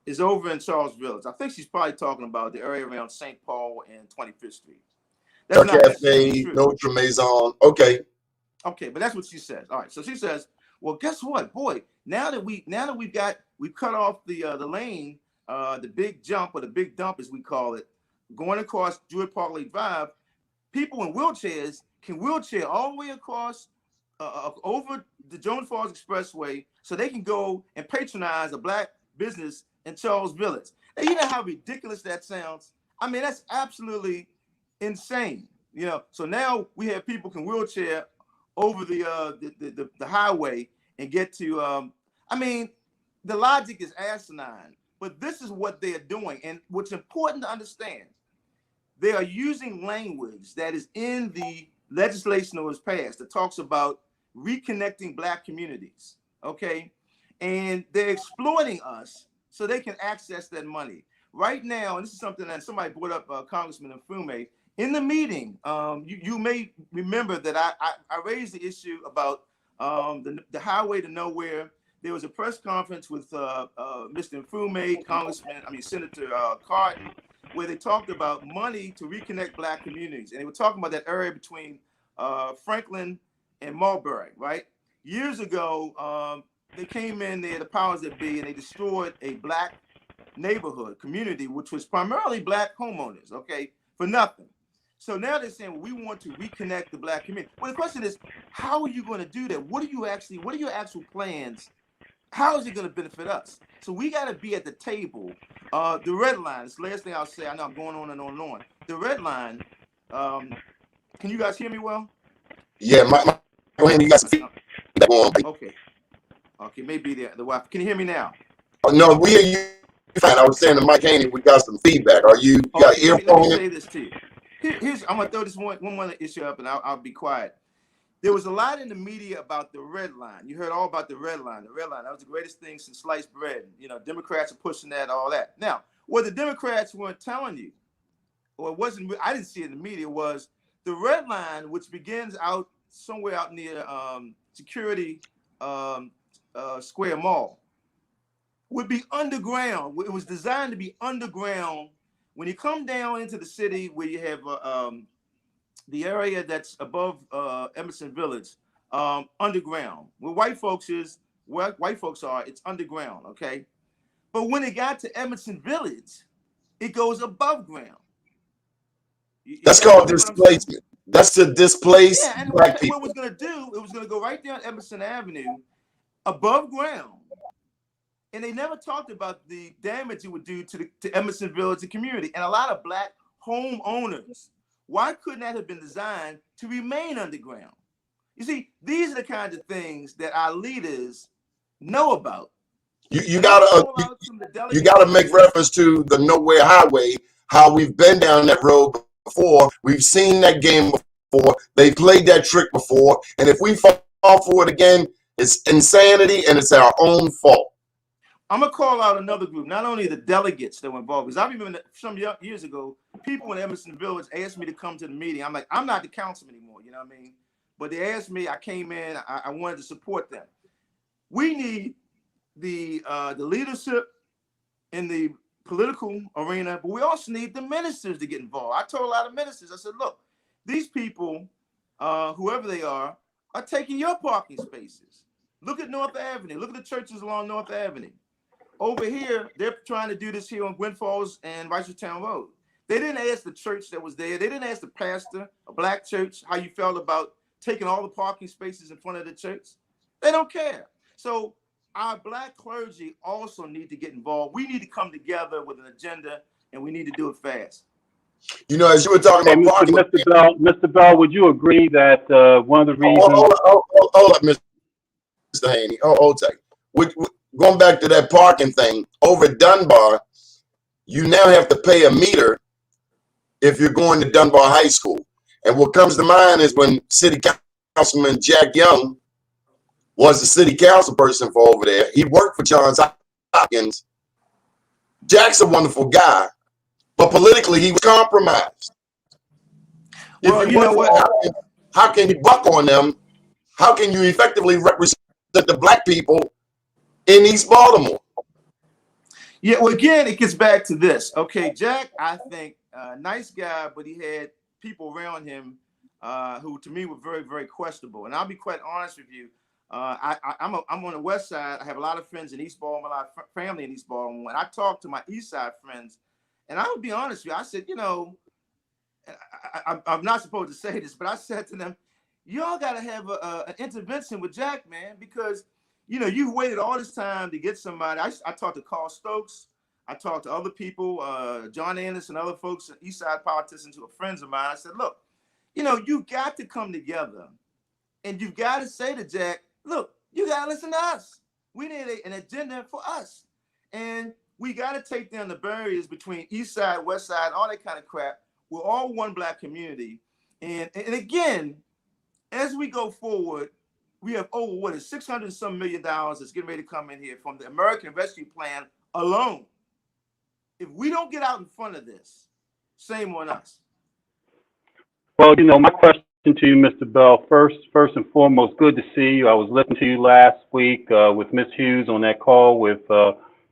is over in Charles Village. I think she's probably talking about the area around St. Paul and 25th Street. That's not necessarily true. Notre Maison. Okay. Okay, but that's what she says. All right. So she says, well, guess what, boy? Now that we've cut off the lane, the big jump or the big dump, as we call it, going across Jewett Parkway Drive, people in wheelchairs can wheelchair all the way across over the Jones Falls Expressway, so they can go and patronize a Black business in Charles Village. Now, you know how ridiculous that sounds? I mean, that's absolutely insane. So now we have people can wheelchair over the highway and get to. I mean, the logic is asinine, but this is what they are doing. And what's important to understand, they are using language that is in the legislation that was passed that talks about reconnecting Black communities, okay? And they're exploiting us so they can access that money. Right now, and this is something that somebody brought up, Congressman Mfume, in the meeting, you may remember that I raised the issue about the highway to nowhere. There was a press conference with Mr. Mfume, Senator Cardin, where they talked about money to reconnect Black communities. And they were talking about that area between Franklin and Marlborough, right? Years ago, they came in there, the powers that be, and they destroyed a Black neighborhood community, which was primarily Black homeowners, okay, for nothing. So now they're saying, well, we want to reconnect the Black community. Well, the question is, how are you going to do that? What are your actual plans? How is it going to benefit us? So we got to be at the table. The red line, this last thing I'll say, I know I'm going on and on and on. The red line, can you guys hear me well? Yeah, go ahead, you got some feedback on. Okay, maybe the Wi-Fi. Can you hear me now? Oh, no, we hear you fine. I was saying to Mike Haney, we got some feedback. Are you got earphones? Let me say this to you. I'm gonna throw this one more issue up, and I'll be quiet. There was a lot in the media about the red line. You heard all about the red line. The red line, that was the greatest thing since sliced bread. Democrats are pushing that, all that. Now, what the Democrats weren't telling you, or it wasn't, I didn't see it in the media, was the red line, which begins out somewhere out near Security Square Mall, would be underground. It was designed to be underground. When you come down into the city, where you have the area that's above Emerson Village, underground. Where white folks are, it's underground, okay? But when it got to Emerson Village, it goes above ground. That's y'all called get what I'm saying? displacement. That's to displace Yeah, and what black it people. was going to do, it was going to go right down Emerson Avenue, above ground, and they never talked about the damage it would do to Emersonville as a community and a lot of black homeowners. Why couldn't that have been designed to remain underground? You see, these are the kinds of things that our leaders know about. You And I'm gonna gotta call out some of the you delegates gotta that make was here. reference to the Nowhere Highway. How we've been down that road before. We've seen that game before. They played that trick before. And if we fall for it again, it's insanity and it's our own fault. I'm gonna call out another group, not only the delegates that were involved, because I remember some years ago, people in Emerson Village asked me to come to the meeting. I'm like, I'm not the councilman anymore, you know what I mean? But they asked me, I came in, I wanted to support them. We need the leadership in the political arena, but we also need the ministers to get involved. I told a lot of ministers, I said, look, these people, whoever they are taking your parking spaces. Look at North Avenue. Look at the churches along North Avenue. Over here, they're trying to do this here on Gwen Falls and Reisterstown Road. They didn't ask the church that was there. They didn't ask the pastor, a black church, how you felt about taking all the parking spaces in front of the church. They don't care. So our black clergy also need to get involved. We need to come together with an agenda, and we need to do it fast. You know, as you were talking Hey, about parking. Mr. Bell, would you agree that one of the reasons? Hold up, Mr. Haney. Hold tight. Going back to that parking thing, over at Dunbar, you now have to pay a meter if you're going to Dunbar High School. And what comes to mind is when City Councilman Jack Young was the city council person for over there. He worked for Johns Hopkins. Jack's a wonderful guy, but politically he was compromised. Well, you know what? How can you buck on them? How can you effectively represent the black people in East Baltimore? Yeah, well, again, it gets back to this. Okay, Jack, I think, nice guy, but he had people around him who, to me, were very, very questionable. And I'll be quite honest with you. I'm on the west side. I have a lot of friends in East Baltimore, a lot of family in East Baltimore. And I talk to my east side friends, and I would be honest with you. I said, you know, I'm not supposed to say this, but I said to them, y'all got to have an intervention with Jack, man, because you know, you've waited all this time to get somebody. I talked to Carl Stokes. I talked to other people, John Anderson, other folks, East Side politicians who are friends of mine. I said, look, you know, you've got to come together and you've got to say to Jack, look, you got to listen to us. We need an agenda for us. And we got to take down the barriers between East Side, West Side, all that kind of crap. We're all one black community. And again, as we go forward, we have over $600 some million that's getting ready to come in here from the American Rescue Plan alone. If we don't get out in front of this, shame on us. Well, you know, my question to you, Mr. Bell, first and foremost, good to see you. I was listening to you last week with Ms. Hughes on that call with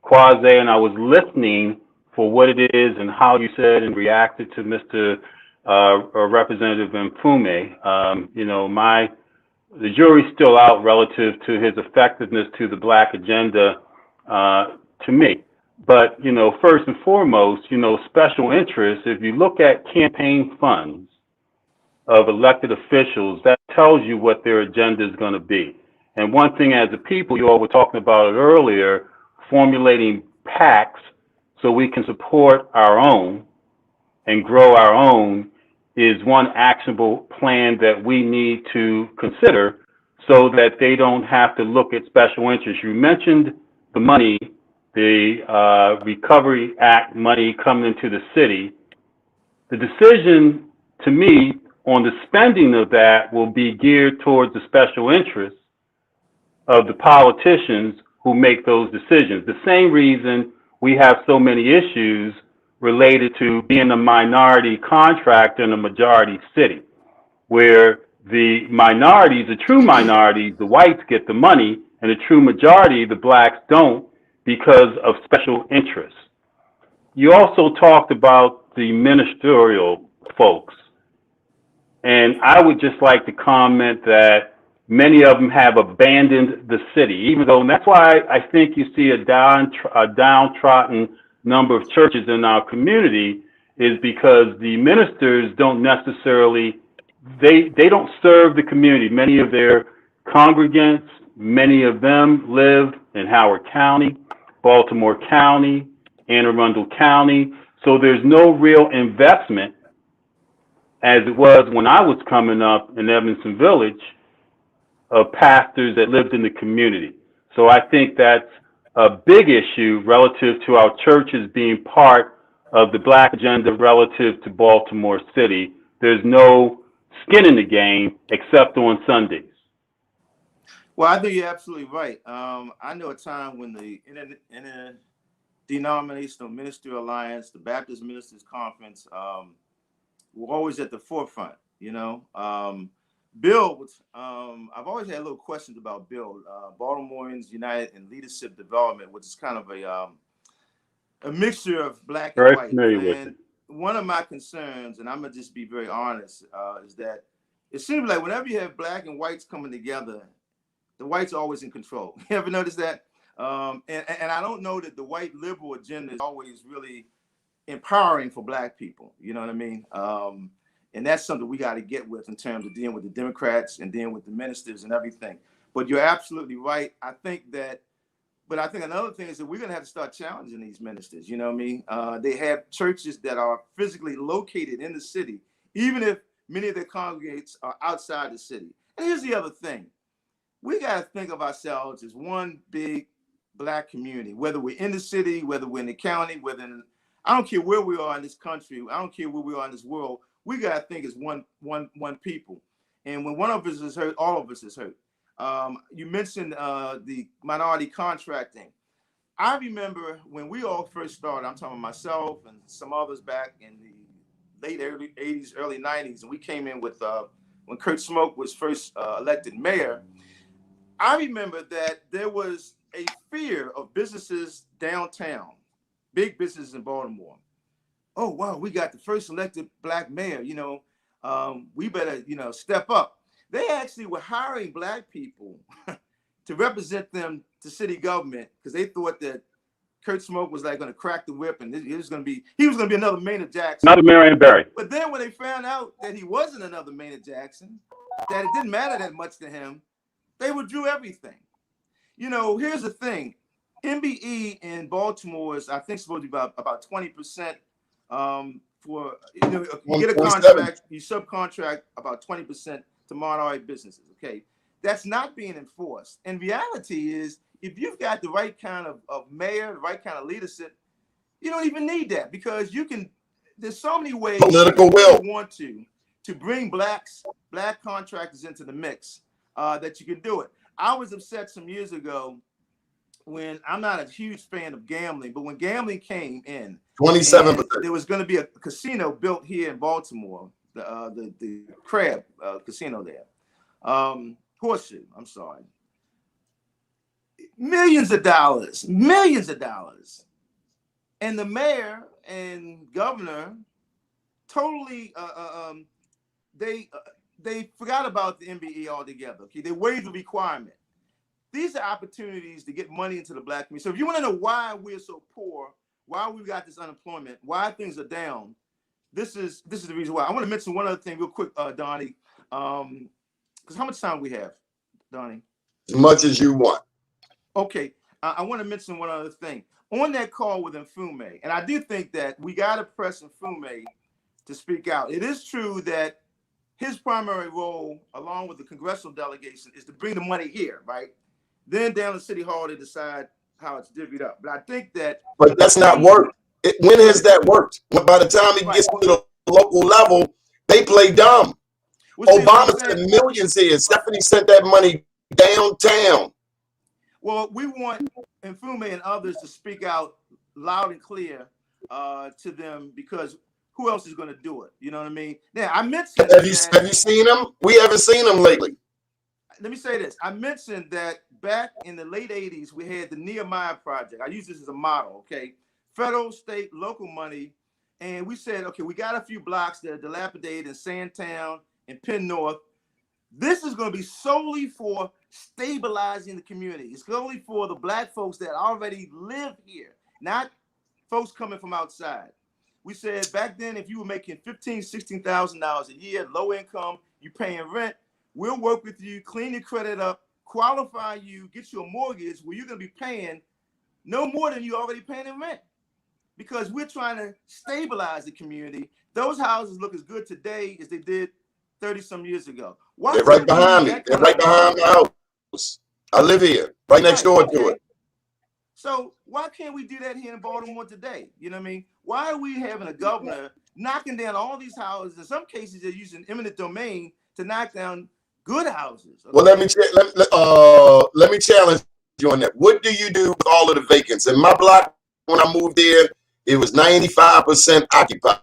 Quasi, and I was listening for what it is and how you said and reacted to Mr. Representative Mfume. You know, the jury's still out relative to his effectiveness to the black agenda, to me. But, you know, first and foremost, you know, special interests, if you look at campaign funds of elected officials, that tells you what their agenda is going to be. And one thing as a people, you all were talking about it earlier, formulating PACs so we can support our own and grow our own is one actionable plan that we need to consider so that they don't have to look at special interests. You mentioned the money, the Recovery Act money coming into the city. The decision, to me, on the spending of that will be geared towards the special interests of the politicians who make those decisions. The same reason we have so many issues related to being a minority contractor in a majority city, where the minorities, the true minorities, the whites get the money, and the true majority, the blacks, don't because of special interests. You also talked about the ministerial folks, and I would just like to comment that many of them have abandoned the city, even though, and that's why I think you see a downtrodden number of churches in our community, is because the ministers don't necessarily, they don't serve the community. Many of their congregants, many of them live in Howard County, Baltimore County, Anne Arundel County. So there's no real investment as it was when I was coming up in Evanston Village of pastors that lived in the community. So I think that's a big issue relative to our churches being part of the Black agenda relative to Baltimore City. There's no skin in the game except on Sundays. Well, I think you're absolutely right. I know a time when the Interdenominational Ministry Alliance, the Baptist Ministers Conference, were always at the forefront. You know, Bill, I've always had little questions about Bill, Baltimoreans United in Leadership Development, which is kind of a mixture of black and Very white. familiar with And it. one of my concerns, and I'm gonna just be very honest, is that it seems like whenever you have black and whites coming together, the whites are always in control. You ever notice that? And I don't know that the white liberal agenda is always really empowering for black people. You know what I mean? And that's something we got to get with in terms of dealing with the Democrats and dealing with the ministers and everything. But you're absolutely right. I think another thing is that we're going to have to start challenging these ministers. You know what I mean? They have churches that are physically located in the city, even if many of their congregates are outside the city. And here's the other thing. We got to think of ourselves as one big black community, whether we're in the city, whether we're in the county, I don't care where we are in this country. I don't care where we are in this world. We got to think as one people. And when one of us is hurt, all of us is hurt. You mentioned the minority contracting. I remember when we all first started, I'm talking about myself and some others back in the late early 80s, early 90s, and we came in with, when Kurt Smoke was first elected mayor, I remember that there was a fear of businesses downtown, big businesses in Baltimore. Oh, wow, we got the first elected black mayor, we better, step up. They actually were hiring black people to represent them to city government because they thought that Kurt Smoke was like going to crack the whip and he was going to be another Maynard Jackson. Not a Marion Barry. But then when they found out that he wasn't another Maynard Jackson, that it didn't matter that much to him, they withdrew everything. Here's the thing. MBE in Baltimore is, I think, supposed to be about 20% for, you get a contract, you subcontract about 20% to minority businesses, okay? That's not being enforced. And reality is, if you've got the right kind of mayor, the right kind of leadership, you don't even need that because there's so many ways political will you want to bring black contractors into the mix that you can do it. I was upset some years ago when I'm not a huge fan of gambling, but when gambling came in, 27%. There was going to be a casino built here in Baltimore, the Crab Casino there, Horseshoe. I'm sorry, millions of dollars, and the mayor and governor totally they forgot about the MBE altogether. Okay, they waived the requirement. These are opportunities to get money into the black community. So if you want to know why we're so poor, why we've got this unemployment, why things are down, this is the reason why. I want to mention one other thing real quick, Donnie, because how much time we have, Donnie? As much as you want. Okay, I want to mention one other thing. On that call with Mfume, and I do think that we got to press Mfume to speak out. It is true that his primary role, along with the congressional delegation, is to bring the money here, right? Then down to City Hall, they decide how it's divvied up. But I think that... But that's not work. When has that worked? By the time it gets to the local level, they play dumb. Well, Obama sent millions here. Stephanie sent that money downtown. Well, we want Mfume and others to speak out loud and clear to them because who else is going to do it? You know what I mean? Now, I mentioned... Have you seen them? We haven't seen them lately. Let me say this. I mentioned that back in the late 80s, we had the Nehemiah Project. I use this as a model, okay? Federal, state, local money. And we said, okay, we got a few blocks that are dilapidated in Sandtown and Penn North. This is going to be solely for stabilizing the community. It's solely for the black folks that already live here, not folks coming from outside. We said back then, if you were making $15,000, $16,000 a year, low income, you paying rent, we'll work with you, clean your credit up, qualify you, get you a mortgage where you're going to be paying no more than you already paying in rent. Because we're trying to stabilize the community. Those houses look as good today as they did 30 some years ago. Why They're right behind me. They're right behind my house. I live here, right next door to it. So why can't we do that here in Baltimore today? You know what I mean? Why are we having a governor knocking down all these houses? In some cases, they're using eminent domain to knock down good houses. Okay? Well, let me challenge you on that. What do you do with all of the vacants? In my block, when I moved there, it was 95% occupied.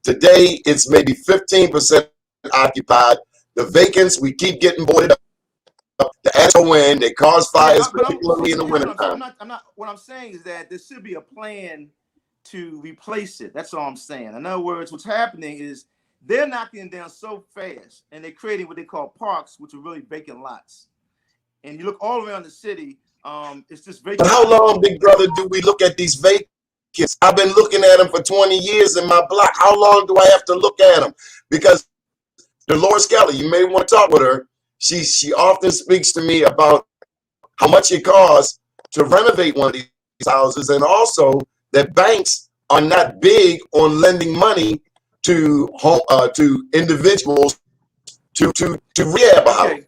Today, it's maybe 15% occupied. The vacants, we keep getting boarded up. The actual wind, they cause fires, particularly in the wintertime. What I'm saying is that there should be a plan to replace it. That's all I'm saying. In other words, what's happening is they're knocking it down so fast, and they're creating what they call parks, which are really vacant lots. And you look all around the city, it's just vacant. But how long, big brother, do we look at these vacants? I've been looking at them for 20 years in my block. How long do I have to look at them? Because Dolores Kelly, you may want to talk with her. She often speaks to me about how much it costs to renovate one of these houses, and also that banks are not big on lending money to individuals to rehab a house.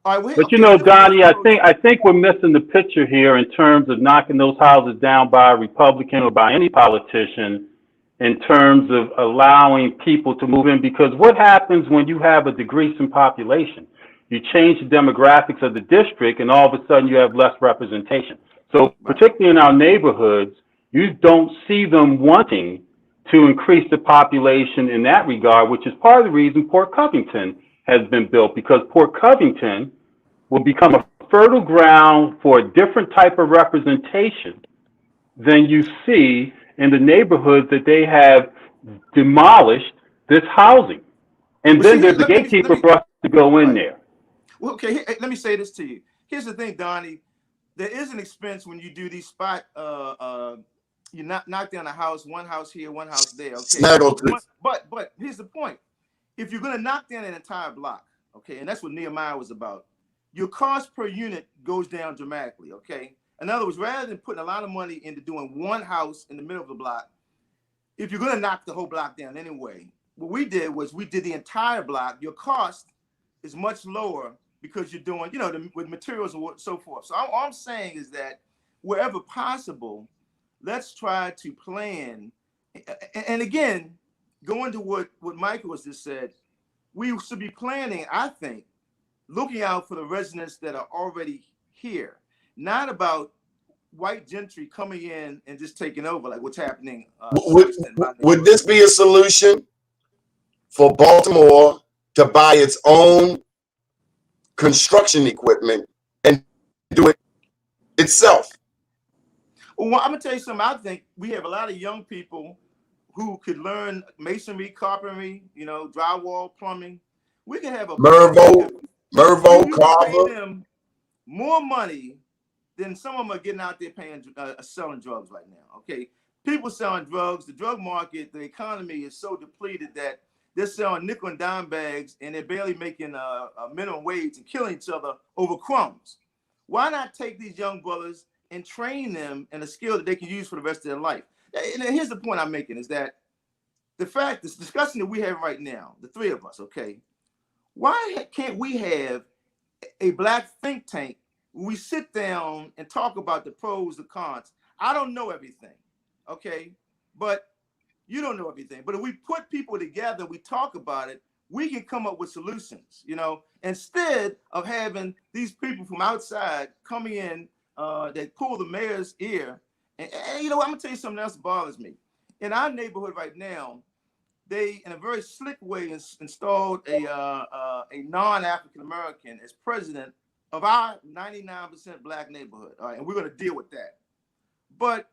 But you know, Donnie, I think we're missing the picture here in terms of knocking those houses down by a Republican or by any politician, in terms of allowing people to move in. Because what happens when you have a decreasing population? You change the demographics of the district, and all of a sudden you have less representation. So particularly in our neighborhoods, you don't see them wanting to increase the population in that regard, which is part of the reason Port Covington has been built, because Port Covington will become a fertile ground for a different type of representation than you see in the neighborhoods that they have demolished this housing. And then there's a gatekeeper for us to go in there. Well, okay, let me say this to you. Here's the thing, Donnie. There is an expense when you do these spot, you knock down a house, one house here, one house there. Okay. But here's the point. If you're going to knock down an entire block, okay, and that's what Nehemiah was about, your cost per unit goes down dramatically, okay? In other words, rather than putting a lot of money into doing one house in the middle of the block, if you're going to knock the whole block down anyway, what we did was we did the entire block. Your cost is much lower because you're doing, with materials and so forth. So all I'm saying is that wherever possible, let's try to plan. And again, going to what Michael has just said, we should be planning, I think, looking out for the residents that are already here, not about white gentry coming in and just taking over like what's happening. Would this be a solution for Baltimore to buy its own construction equipment and do it itself? Well, I'm gonna tell you something. I think we have a lot of young people who could learn masonry, carpentry, drywall, plumbing. We can have a Mervo, pay them more money than some of them are getting out there paying selling drugs right now. Okay, people selling drugs. The drug market, the economy is so depleted that they're selling nickel and dime bags, and they're barely making a minimum wage and killing each other over crumbs. Why not take these young brothers and train them in a skill that they can use for the rest of their life? And here's the point I'm making is that this discussion that we have right now, the three of us, okay, why can't we have a black think tank where we sit down and talk about the pros, the cons? I don't know everything, okay, but you don't know everything. But if we put people together, we talk about it, we can come up with solutions, instead of having these people from outside coming in that pull the mayor's ear. And I'm gonna tell you something else that bothers me. In our neighborhood right now, they, in a very slick way, installed a non-African American as president of our 99% black neighborhood. All right, and we're gonna deal with that. But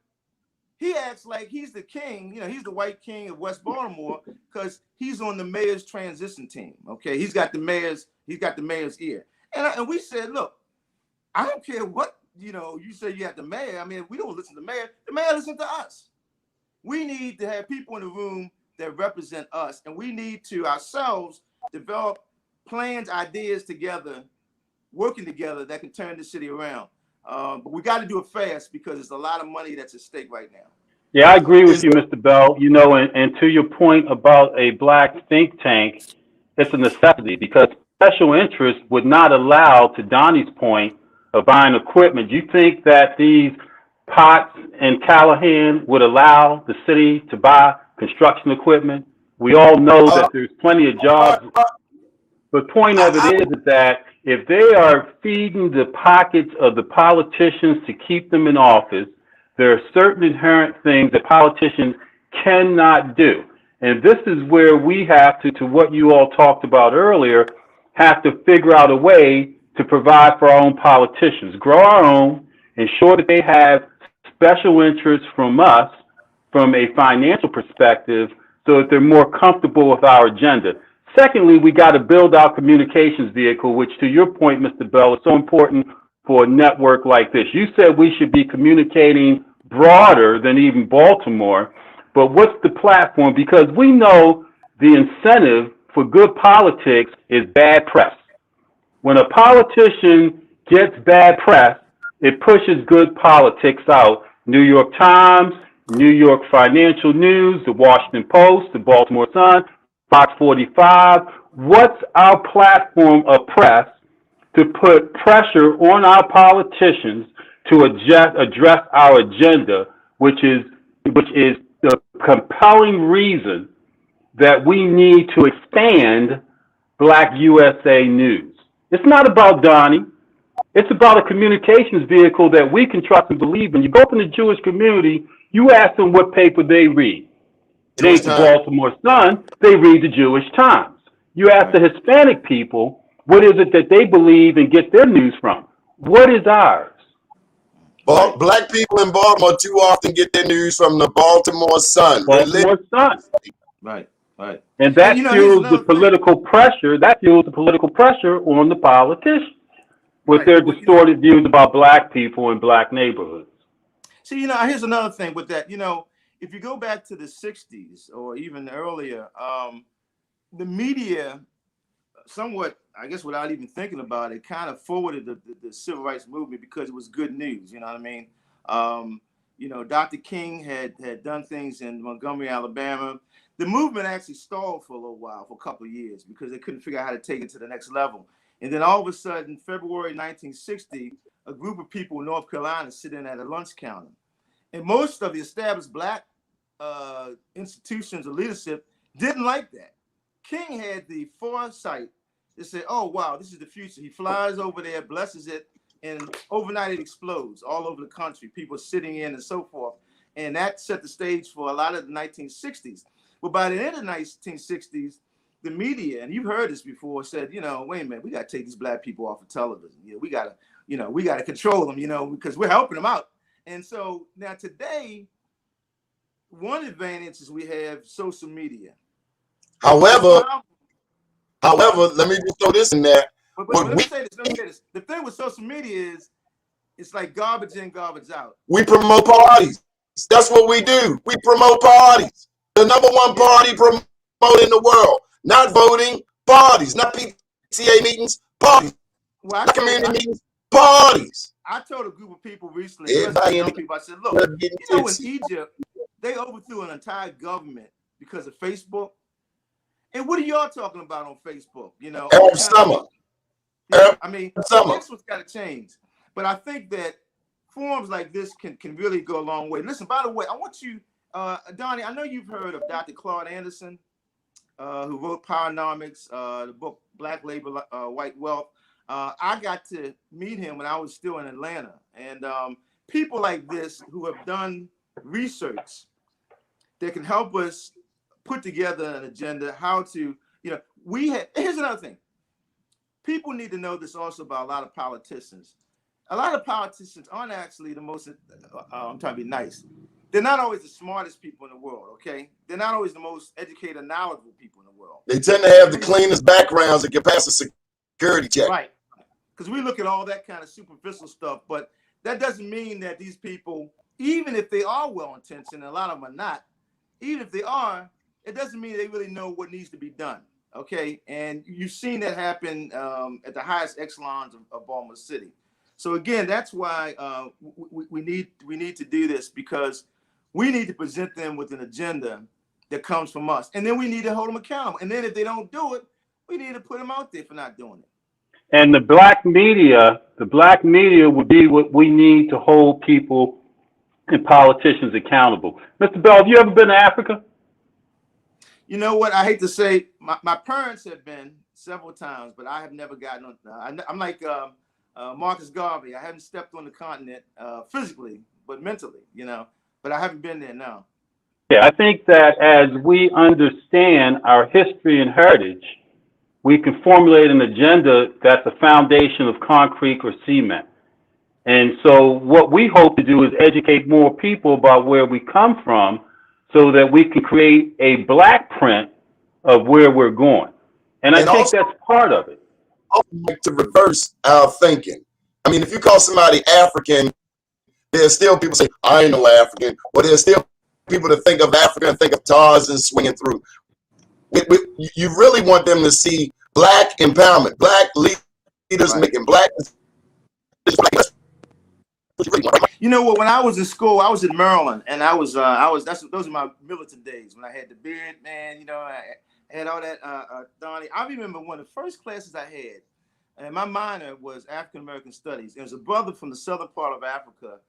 he acts like he's the king, he's the white king of West Baltimore because he's on the mayor's transition team. Okay, he's got the mayor's ear. And we said, look, I don't care what you say you have the mayor. I mean, we don't listen to the mayor. The mayor listens to us. We need to have people in the room that represent us, and we need to ourselves develop plans, ideas together, working together that can turn the city around. But we got to do it fast because there's a lot of money that's at stake right now. Yeah, I agree with you, Mr. Bell. You know, and to your point about a black think tank, it's a necessity because special interests would not allow, to Donnie's point, of buying equipment. You think that these Potts and Callahan would allow the city to buy construction equipment? We all know that there's plenty of jobs. The point of it is that if they are feeding the pockets of the politicians to keep them in office, there are certain inherent things that politicians cannot do. And this is where we have to what you all talked about earlier, have to figure out a way to provide for our own politicians, grow our own, ensure that they have special interests from us from a financial perspective so that they're more comfortable with our agenda. Secondly, we got to build our communications vehicle, which to your point, Mr. Bell, is so important for a network like this. You said we should be communicating broader than even Baltimore, but what's the platform? Because we know the incentive for good politics is bad press. When a politician gets bad press, it pushes good politics out. New York Times, New York Financial News, the Washington Post, the Baltimore Sun, Fox 45. What's our platform of press to put pressure on our politicians to address our agenda, which is the compelling reason that we need to expand BlackUSA.News. It's not about Donnie. It's about a communications vehicle that we can trust and believe in. You go up in the Jewish community, you ask them what paper they read. It ain't the Baltimore Sun, they read the Jewish Times. You ask the Hispanic people, what is it that they believe and get their news from? What is ours? Well, black people in Baltimore too often get their news from the Baltimore Sun. Baltimore Sun. Right. And that fuels the political pressure. That fuels the political pressure on the politicians with their distorted views about black people and black neighborhoods. See, here's another thing with that. If you go back to the 60s or even earlier, the media somewhat, I guess without even thinking about it, kind of forwarded the civil rights movement because it was good news. You know what I mean? Dr. King had done things in Montgomery, Alabama. The movement actually stalled for a little while, for a couple of years, because they couldn't figure out how to take it to the next level. And then all of a sudden, February 1960, a group of people in North Carolina sit in at a lunch counter. And most of the established black institutions of leadership didn't like that. King had the foresight to say, oh, wow, this is the future. He flies over there, blesses it, and overnight it explodes all over the country, people sitting in and so forth. And that set the stage for a lot of the 1960s. But by the end of the 1960s, the media, and you've heard this before, said, wait a minute, we got to take these black people off of television. We got to control them, because we're helping them out. And so now today, one advantage is we have social media. However, let me just throw this in there. But let me say this. The thing with social media is it's like garbage in, garbage out. We promote parties. That's what we do. We promote parties. The number one party promoted in the world. Not voting, parties. Not PTA meetings, parties. Not community meetings, parties. I told a group of people recently, I said, look, in Egypt, they overthrew an entire government because of Facebook. And what are y'all talking about on Facebook? Arab Summer. That's what's got to change. But I think that forums like this can really go a long way. Listen, by the way, I want you, Donnie, I know you've heard of Dr. Claude Anderson, who wrote Powernomics, the book Black Labor, White Wealth. I got to meet him when I was still in Atlanta. And people like this who have done research that can help us put together an agenda, how to, here's another thing. People need to know this also about a lot of politicians. A lot of politicians aren't actually the most, I'm trying to be nice. They're not always the smartest people in the world, okay? They're not always the most educated, knowledgeable people in the world. They tend to have the cleanest backgrounds that can pass a security check. Right. Because we look at all that kind of superficial stuff, but that doesn't mean that these people, even if they are well-intentioned, and a lot of them are not, even if they are, it doesn't mean they really know what needs to be done. Okay, and you've seen that happen at the highest echelons of Baltimore City. So again, that's why we need to do this, because we need to present them with an agenda that comes from us, and then we need to hold them accountable. And then if they don't do it, we need to put them out there for not doing it. And the black media would be what we need to hold people and politicians accountable. Mr. Bell, have you ever been to Africa? You know what? I hate to say, my parents have been several times, but I have never gotten on. I'm like Marcus Garvey. I haven't stepped on the continent physically, but mentally, But I haven't been there now. Yeah, I think that as we understand our history and heritage, we can formulate an agenda that's a foundation of concrete or cement. And so what we hope to do is educate more people about where we come from so that we can create a black print of where we're going. And I think also, that's part of it. Like to reverse our thinking. I mean, if you call somebody African, there's still people say, I ain't no African. Or there's still people that think of Africa and think of Tarzan swinging through. You really want them to see black empowerment, black leaders making black. You know what? When I was in school, I was in Maryland, and those are my militant days when I had the beard, man. I had all that. Donnie, I remember one of the first classes I had, and my minor was African American Studies. There was a brother from the southern part of Africa.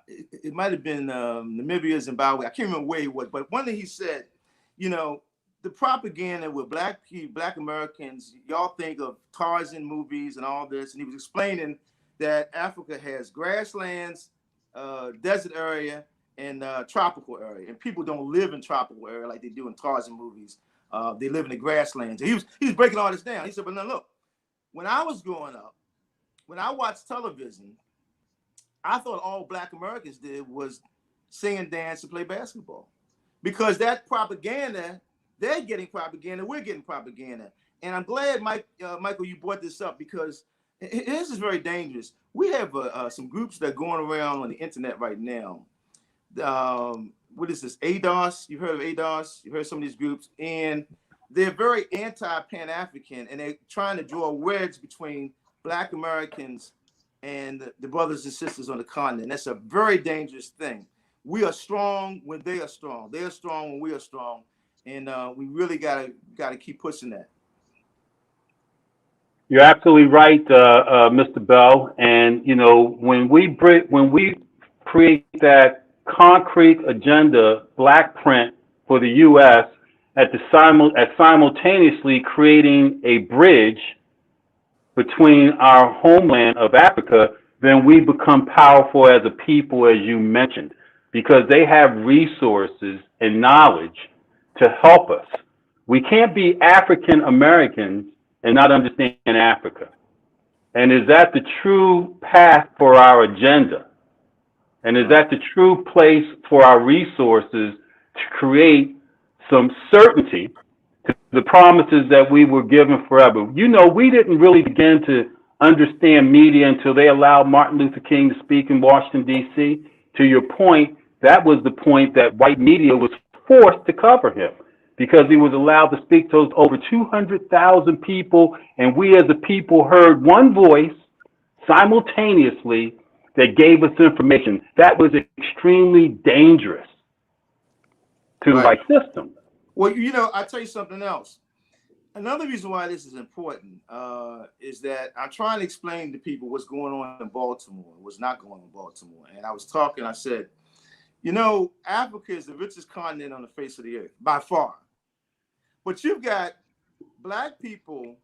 It might have been Namibia, Zimbabwe. I can't remember where he was, but one thing he said, the propaganda with black Americans, y'all think of Tarzan movies and all this, and he was explaining that Africa has grasslands, desert area, and tropical area, and people don't live in tropical area like they do in Tarzan movies. They live in the grasslands. And he was breaking all this down. He said, "But now look, when I was growing up, when I watched television, I thought all black Americans did was sing and dance and play basketball, because that propaganda, they're getting propaganda, we're getting propaganda." And I'm glad, Michael, you brought this up, because this is very dangerous. We have some groups that are going around on the internet right now. What is this? ADOS? You've heard of ADOS? You've heard some of these groups, and they're very anti-Pan-African, and they're trying to draw a wedge between black Americans and the brothers and sisters on the continent. That's a very dangerous thing. We are strong when they are strong. They are strong when we are strong, and we really gotta keep pushing that. You're absolutely right, Mr. Bell. And when we create that concrete agenda, black print for the U.S. at simultaneously creating a bridge between our homeland of Africa, then we become powerful as a people, as you mentioned, because they have resources and knowledge to help us. We can't be African Americans and not understand Africa. And is that the true path for our agenda? And is that the true place for our resources to create some certainty to the promises that we were given forever? We didn't really begin to understand media until they allowed Martin Luther King to speak in Washington, D.C. To your point, that was the point that white media was forced to cover him, because he was allowed to speak to over 200,000 people, and we as a people heard one voice simultaneously that gave us information. That was extremely dangerous to the right system. Well, I'll tell you something else. Another reason why this is important is that I'm trying to explain to people what's going on in Baltimore, what's not going on in Baltimore. And I said, Africa is the richest continent on the face of the earth, by far. But you've got black people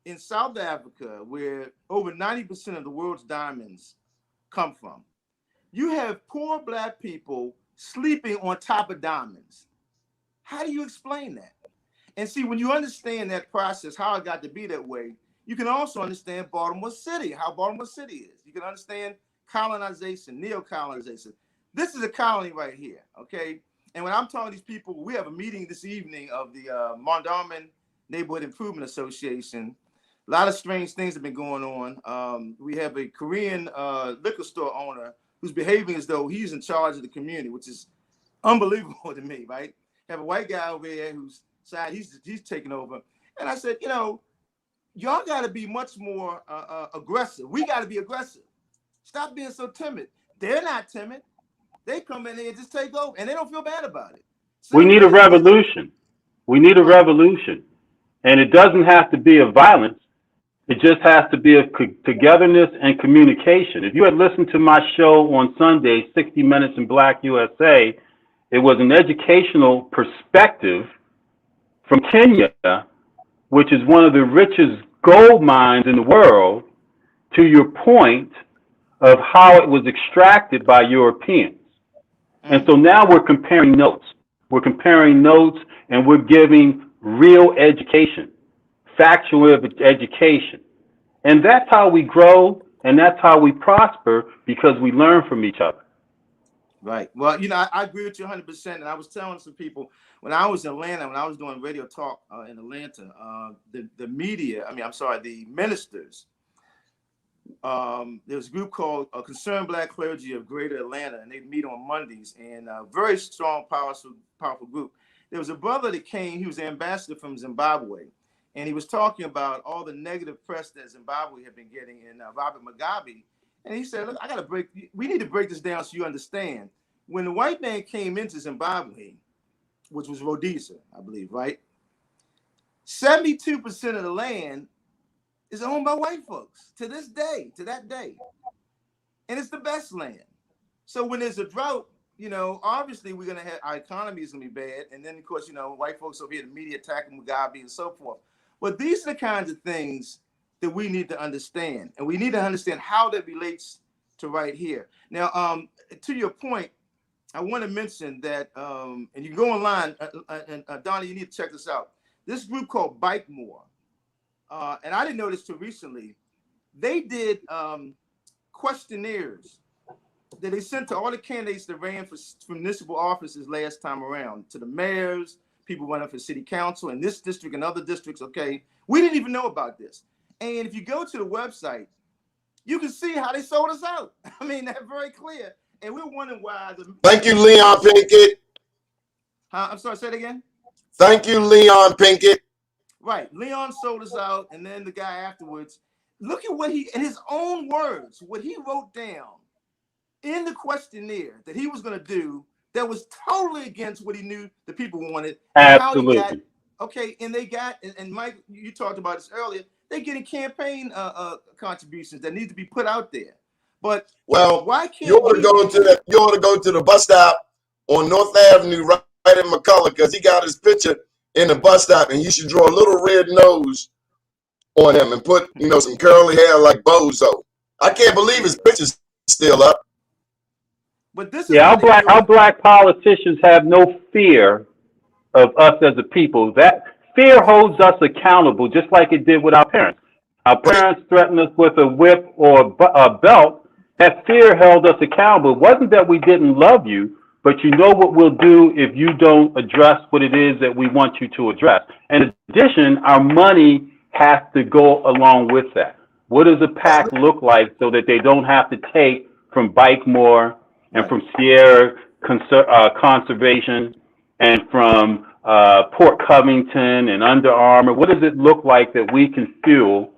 in South Africa, where over 90% of the world's diamonds come from. You have poor black people sleeping on top of diamonds. How do you explain that? And see, when you understand that process, how it got to be that way, you can also understand Baltimore City, how Baltimore City is. You can understand colonization, neo-colonization. This is a colony right here, okay? And when I'm talking to these people, we have a meeting this evening of the Mondawmin Neighborhood Improvement Association. A lot of strange things have been going on. We have a Korean liquor store owner who's behaving as though he's in charge of the community, which is unbelievable to me, right? Have a white guy over here whose side he's taking over. And I said, y'all got to be much more aggressive. We got to be aggressive. Stop being so timid. They're not timid. They come in here and just take over, and they don't feel bad about it. We need a revolution. We need a revolution. And it doesn't have to be of violence. It just has to be of togetherness and communication. If you had listened to my show on Sunday, 60 Minutes in Black USA, it was an educational perspective from Kenya, which is one of the richest gold mines in the world, to your point of how it was extracted by Europeans. And so now we're comparing notes. We're comparing notes and we're giving real education, factual education. And that's how we grow and that's how we prosper, because we learn from each other. Right. Well, I agree with you 100%. And I was telling some people when I was in Atlanta, when I was doing radio talk in Atlanta, the media, the ministers, there was a group called Concerned Black Clergy of Greater Atlanta, and they'd meet on Mondays, and a very strong, powerful group. There was a brother that came, he was an ambassador from Zimbabwe, and he was talking about all the negative press that Zimbabwe had been getting, and Robert Mugabe. And he said, look, we need to break this down so you understand. When the white man came into Zimbabwe, which was Rhodesia, I believe, right? 72% of the land is owned by white folks to this day, to that day. And it's the best land. So when there's a drought, obviously we're going to have, our economy is going to be bad. And then, of course, white folks over here, the media attacking Mugabe and so forth. But these are the kinds of things that we need to understand. And we need to understand how that relates to right here. Now, to your point, I want to mention that, and you can go online, and Donnie, you need to check this out. This group called Baltimore, and I didn't know this till recently, they did questionnaires that they sent to all the candidates that ran for municipal offices last time around, to the mayors, people running for city council in this district and other districts, okay? We didn't even know about this. And if you go to the website, you can see how they sold us out. I mean, that's very clear. And we're wondering why. Thank you, Leon Pinkett. I'm sorry, say it again. Thank you, Leon Pinkett. Right. Leon sold us out. And then the guy afterwards, look at what he, in his own words, what he wrote down in the questionnaire that he was going to do that was totally against what he knew the people wanted. Absolutely. How he got, okay. And they got, and Mike, you talked about this earlier, they're getting campaign contributions that need to be put out there. But why can't you ought to go to the bus stop on North Avenue right in McCullough, because he got his picture in the bus stop, and you should draw a little red nose on him and put some curly hair like Bozo. I can't believe his picture's still up. But this is our black politicians have no fear of us as a people. That fear holds us accountable, just like it did with our parents. Our parents threatened us with a whip or a belt. That fear held us accountable. It wasn't that we didn't love you, but you know what we'll do if you don't address what it is that we want you to address. In addition, our money has to go along with that. What does a PAC look like so that they don't have to take from Baltimore and from Sierra Conservation and from Port Covington and Under Armour? What does it look like that we can fuel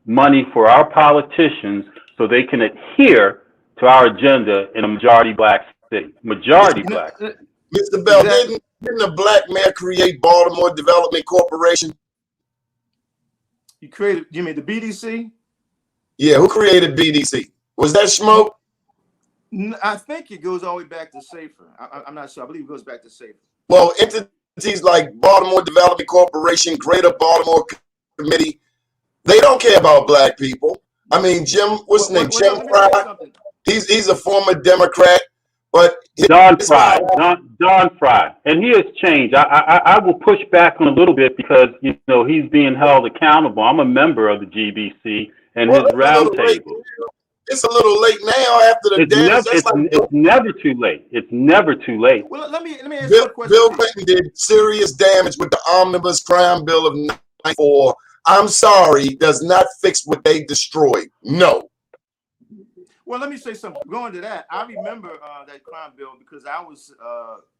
money for our politicians so they can adhere to our agenda in a majority black city? Majority black. Mr. Bell, didn't a black mayor create Baltimore Development Corporation? You mean the BDC? Yeah, who created BDC? Was that Smoke? I think it goes all the way back to Safer. I'm not sure. I believe it goes back to Safer. Well, entities like Baltimore Development Corporation, Greater Baltimore Committee, they don't care about black people. I mean, Jim, what's his name? Jim Fry. He's a former Democrat, but Don Fry, and he has changed. I will push back on a little bit because he's being held accountable. I'm a member of the GBC and his roundtable. It's a little late now after the damage. It's never too late. It's never too late. Well, let me ask you a question. Bill Clinton did serious damage with the Omnibus Crime Bill of '94. I'm sorry, does not fix what they destroyed. No. Well, let me say something. Going to that, I remember that crime bill because I was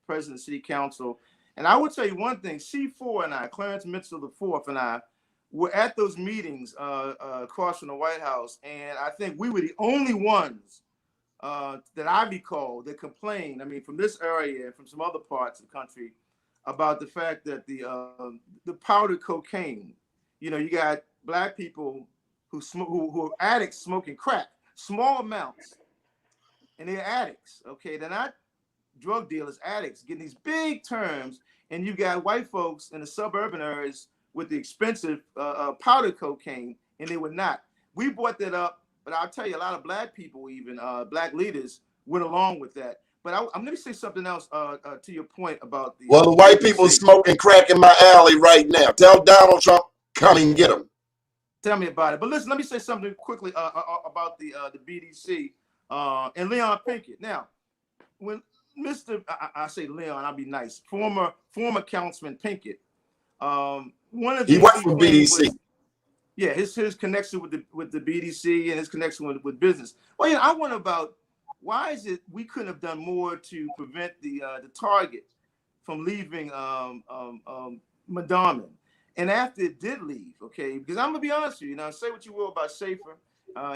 president of city council. And I will tell you one thing, C4 and I, Clarence Mitchell IV and I, were at those meetings across from the White House. And I think we were the only ones that I recall that complained, I mean, from this area and from some other parts of the country, about the fact that the powdered cocaine, you know, you got black people who are addicts smoking crack, small amounts, and they're addicts, okay? They're not drug dealers, addicts, getting these big terms, and you got white folks in the suburban areas with the expensive powdered cocaine, and they were not. We brought that up, but I'll tell you, a lot of black people, even black leaders, went along with that. But I'm going to say something else to your point about the. Well, the white people smoking crack in my alley right now. Tell Donald Trump, come and get them. Tell me about it. But listen, let me say something quickly about the BDC and Leon Pinkett. Now, when I say Leon, I'll be nice. Former Councilman Pinkett. One of the he worked for BDC. Yeah, his connection with the BDC and his connection with business. Well, you know, I wonder about why is it we couldn't have done more to prevent the target from leaving Madonna. And after it did leave, okay, because I'm gonna be honest with you, now say what you will about Schaefer,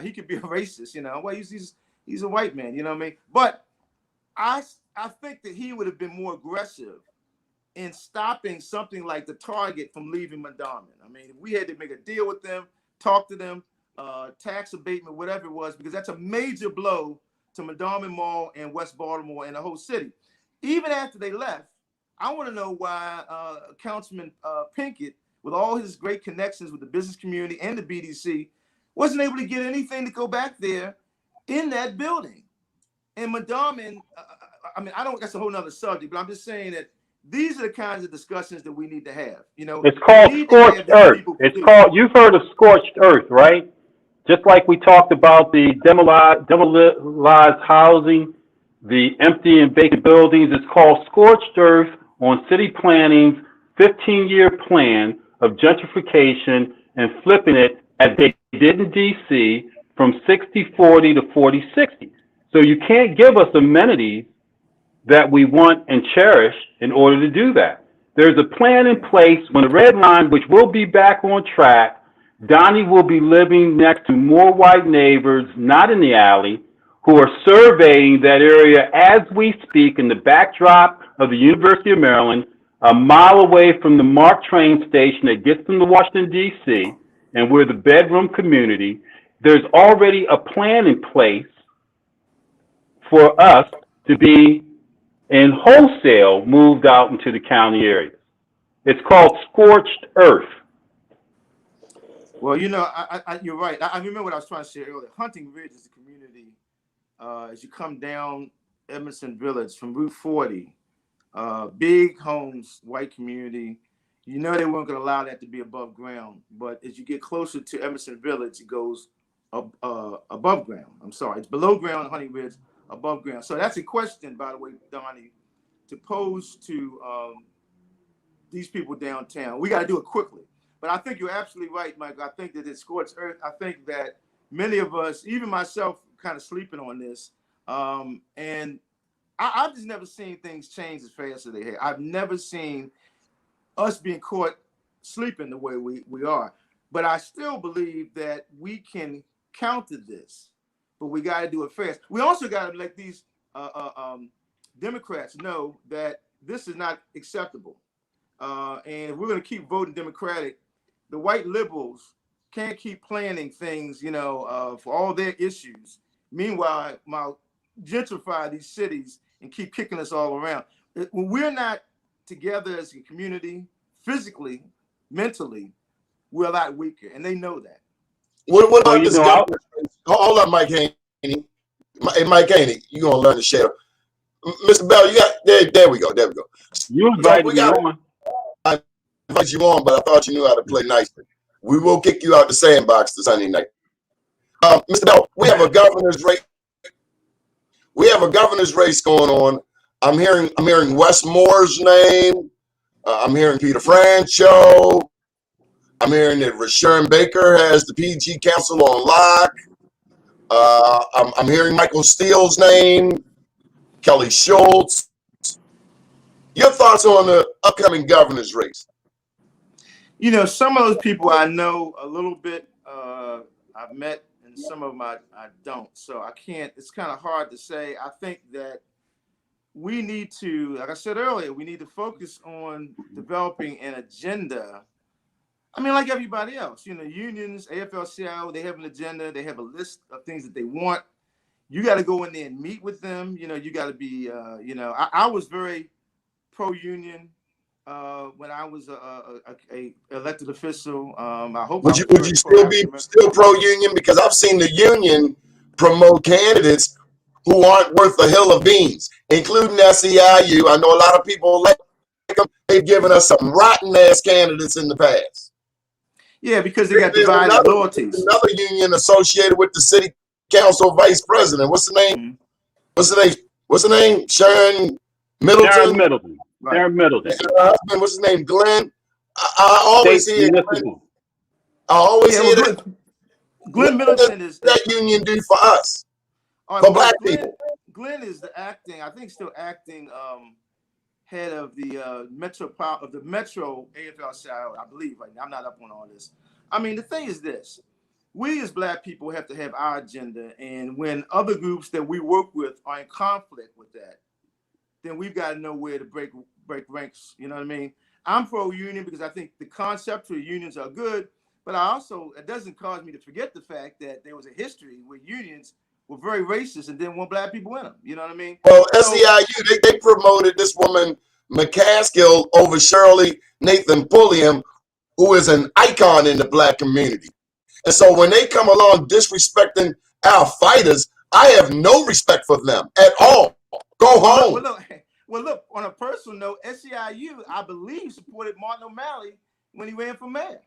he could be a racist, you know. Well, he's a white man, you know what I mean? But I think that he would have been more aggressive in stopping something like the target from leaving Madonna. I mean, if we had to make a deal with them, talk to them, tax abatement, whatever it was, because that's a major blow to Madonna Mall and West Baltimore and the whole city. Even after they left, I want to know why Councilman Pinkett, with all his great connections with the business community and the BDC, wasn't able to get anything to go back there in that building. And Madonna, I mean, that's a whole nother subject, but I'm just saying that these are the kinds of discussions that we need to have. You know, it's called scorched earth. It's called, you've heard of scorched earth, right? Just like we talked about the demolized housing, the empty and vacant buildings, it's called scorched earth on city planning's 15-year plan of gentrification and flipping it, as they did in DC, from 60-40 to 40-60. So you can't give us amenities that we want and cherish in order to do that. There's a plan in place when the red line, which will be back on track, Donnie will be living next to more white neighbors, not in the alley, who are surveying that area as we speak in the backdrop of the University of Maryland, a mile away from the MARC train station that gets them to Washington, D.C., and we're the bedroom community. There's already a plan in place for us to be in wholesale moved out into the county areas. It's called scorched earth. Well, you know, you're right. I remember what I was trying to say earlier. Hunting Ridge is a community. As you come down Emerson Village from Route 40, big homes, white community. You know they weren't going to allow that to be above ground. But as you get closer to Emerson Village, it goes above ground. I'm sorry. It's below ground, Hunting Ridge, above ground. So that's a question, by the way, Donnie, to pose to these people downtown. We got to do it quickly. But I think you're absolutely right, Mike. I think that it's scorched earth. I think that many of us, even myself, kind of sleeping on this. And I've just never seen things change as fast as they have. I've never seen us being caught sleeping the way we are. But I still believe that we can counter this, but we got to do it fast. We also got to let these Democrats know that this is not acceptable. And if we're going to keep voting Democratic, the white liberals can't keep planning things, you know, for all their issues. Meanwhile, gentrify these cities and keep kicking us all around. When we're not together as a community, physically, mentally, we're a lot weaker, and they know that. What about this governor? Hold up, Mike Haney. Hey, Mike Haney, you're going to learn to share. Mr. Bell, you got, there we go. You invited me on. I invited you on, but I thought you knew how to play nicely. We will kick you out the sandbox this Sunday night. Mr. Bell, we have a governor's race. We have a governor's race going on. I'm hearing Wes Moore's name. I'm hearing Peter Francho. I'm hearing that Rashawn Baker has the PG Council on lock. I'm hearing Michael Steele's name, Kelly Schultz. Your thoughts on the upcoming governor's race? You know, some of those people I know a little bit. I've met, and some of them I don't. So I can't. It's kind of hard to say. I think that we need to, like I said earlier, we need to focus on developing an agenda. I mean, like everybody else, you know, unions, AFL-CIO, they have an agenda. They have a list of things that they want. You got to go in there and meet with them. You know, you got to be, you know, I was very pro-union when I was a elected official. I hope I was Would you still be still pro-union? Because I've seen the union promote candidates who aren't worth a hill of beans, including SEIU. I know a lot of people like them. They've given us some rotten ass candidates in the past. Yeah, because they got divided loyalties. Another union associated with the city council vice president. What's the name? Mm-hmm. What's the name? Sharon Middleton. Sharon Middleton. Right. Sharon Middleton. And her husband, what's his name? Glenn. I always hear. I always hear that. Glenn Middleton is that union do for us, for black people. Glenn is the acting. I think still acting head of the Metro AFL-CIO, I believe. Right now, I'm not up on all this. I mean, the thing is this: we as black people have to have our agenda, and when other groups that we work with are in conflict with that, then we've got to know where to break ranks. You know what I mean? I'm pro-union because I think the conceptual unions are good, but it doesn't cause me to forget the fact that there was a history where unions were very racist and didn't want black people in them. You know what I mean? Well, SEIU, they promoted this woman, McCaskill, over Shirley Nathan Pulliam, who is an icon in the black community. And so when they come along disrespecting our fighters, I have no respect for them at all. Go home. Well, look, on a personal note, SEIU, I believe, supported Martin O'Malley when he ran for mayor.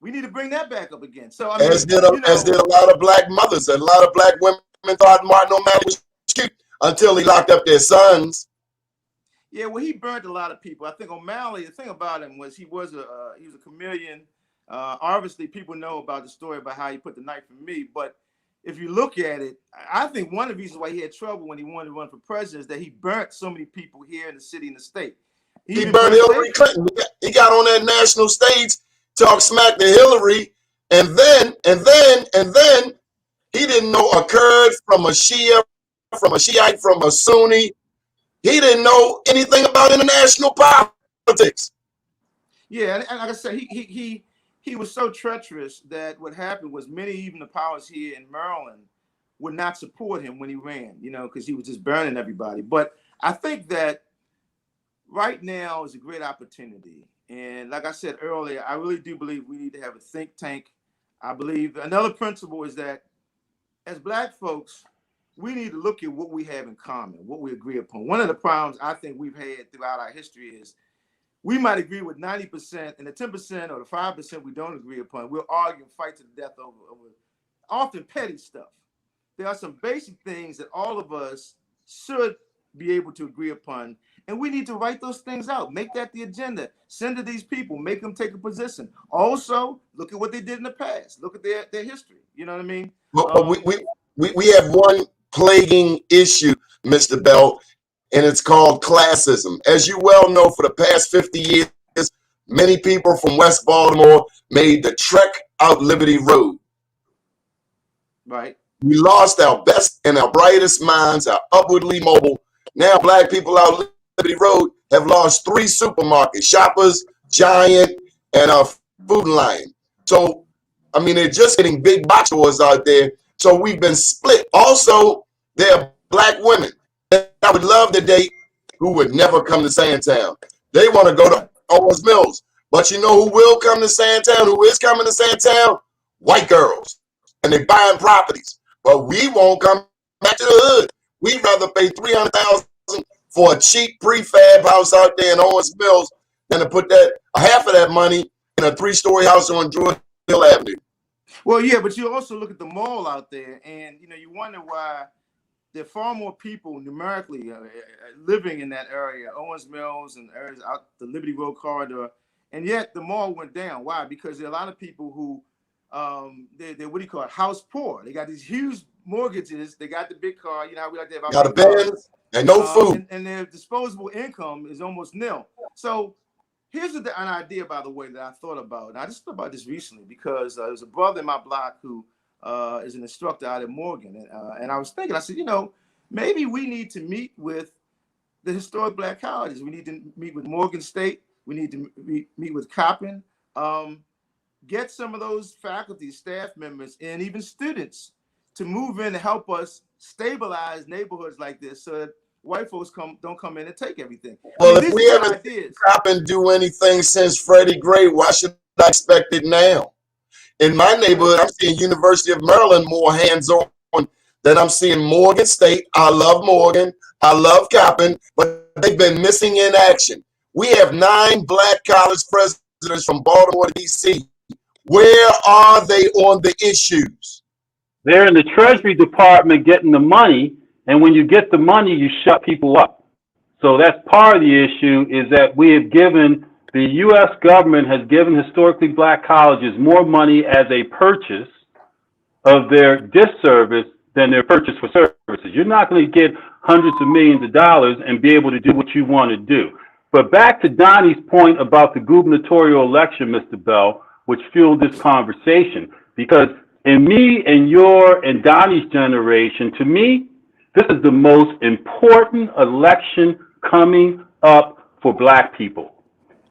We need to bring that back up again. So I mean, as did a lot of black mothers, and a lot of black women thought Martin O'Malley was cute until he locked up their sons. Yeah, well, he burned a lot of people. I think O'Malley. The thing about him was he was a chameleon. Obviously, people know about the story about how he put the knife in me, but if you look at it, I think one of the reasons why he had trouble when he wanted to run for president is that he burnt so many people here in the city and the state. He burned Hillary Clinton. He got on that national stage, talk smack to Hillary, and then he didn't know a Kurd from a Shia, from a Shiite, from a Sunni. He didn't know anything about international politics. Yeah, and like I said, he was so treacherous that what happened was many, even the powers here in Maryland, would not support him when he ran, you know, because he was just burning everybody. But I think that right now is a great opportunity. And like I said earlier, I really do believe we need to have a think tank. I believe another principle is that as black folks, we need to look at what we have in common, what we agree upon. One of the problems I think we've had throughout our history is we might agree with 90%, and the 10% or the 5% we don't agree upon, we'll argue and fight to the death over often petty stuff. There are some basic things that all of us should be able to agree upon, and we need to write those things out. Make that the agenda. Send to these people. Make them take a position. Also, look at what they did in the past. Look at their history. You know what I mean? But we have one plaguing issue, Mr. Bell, and it's called classism. As you well know, for the past 50 years, many people from West Baltimore made the trek out Liberty Road. Right. We lost our best and our brightest minds, our upwardly mobile. Now black people out Liberty Road have lost 3 supermarkets, Shoppers, Giant, and Food Lion. So, I mean, they're just getting big box stores out there. So we've been split. Also, there are black women I would love to date who would never come to Sandtown. They want to go to Owens Mills. But you know who will come to Sandtown, who is coming to Sandtown? White girls. And they're buying properties. But we won't come back to the hood. We'd rather pay $300,000 for a cheap prefab house out there in Owens Mills than to put half of that money in a 3-story house on Druid Hill Avenue. Well, yeah, but you also look at the mall out there, and you wonder why there are far more people numerically living in that area, Owens Mills and areas out the Liberty Road corridor, and yet the mall went down. Why? Because there are a lot of people who they're what do you call it, house poor. They got these huge mortgages. They got the big car. You know how we like to have. Got a Benz. And no food. And their disposable income is almost nil. So here's an idea, by the way, that I thought about. And I just thought about this recently because there was a brother in my block who is an instructor out at Morgan. And I was thinking, I said, maybe we need to meet with the historic Black colleges. We need to meet with Morgan State. We need to meet with Coppin. Get some of those faculty, staff members, and even students to move in and help us stabilize neighborhoods like this so that white folks don't come in and take everything. Well, if we haven't seen Coppin do anything since Freddie Gray, why should I expect it now? In my neighborhood, I'm seeing University of Maryland more hands-on than I'm seeing Morgan State. I love Morgan. I love Coppin, but they've been missing in action. We have 9 Black college presidents from Baltimore to D.C. Where are they on the issues? They're in the Treasury Department getting the money, and when you get the money, you shut people up. So that's part of the issue, is that we have given, the U.S. government has given historically Black colleges more money as a purchase of their disservice than their purchase for services. You're not going to get hundreds of millions of dollars and be able to do what you want to do. But back to Donnie's point about the gubernatorial election, Mr. Bell, which fueled this conversation, because in me and your and Donnie's generation, to me, this is the most important election coming up for Black people.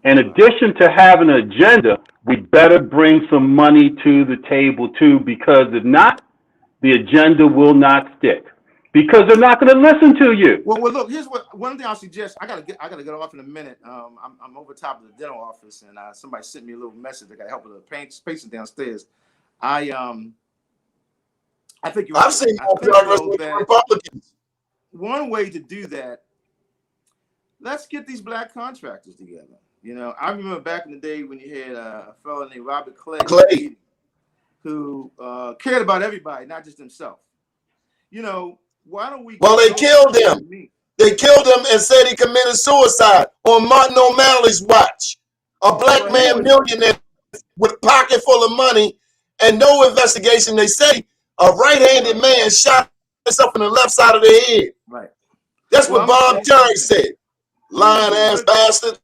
In addition to having an agenda, we better bring some money to the table too, because if not, the agenda will not stick. Because they're not going to listen to you. Well, look. Here's one thing I'll suggest. I gotta get off in a minute. I'm over top of the dental office, and somebody sent me a little message. I got help with a patient downstairs. I think you're right. I've seen more progress with Republicans. One way to do that, let's get these Black contractors together. I remember back in the day when you had a fellow named Robert Clay. Who cared about everybody, not just himself. Why don't we? Well, they killed him. They killed him and said he committed suicide on Martin O'Malley's watch. A Black man millionaire with a pocket full of money and no investigation. They say a right-handed man shot himself in the left side of the head. Right. That's what Bob Terry said. Lying ass bastard.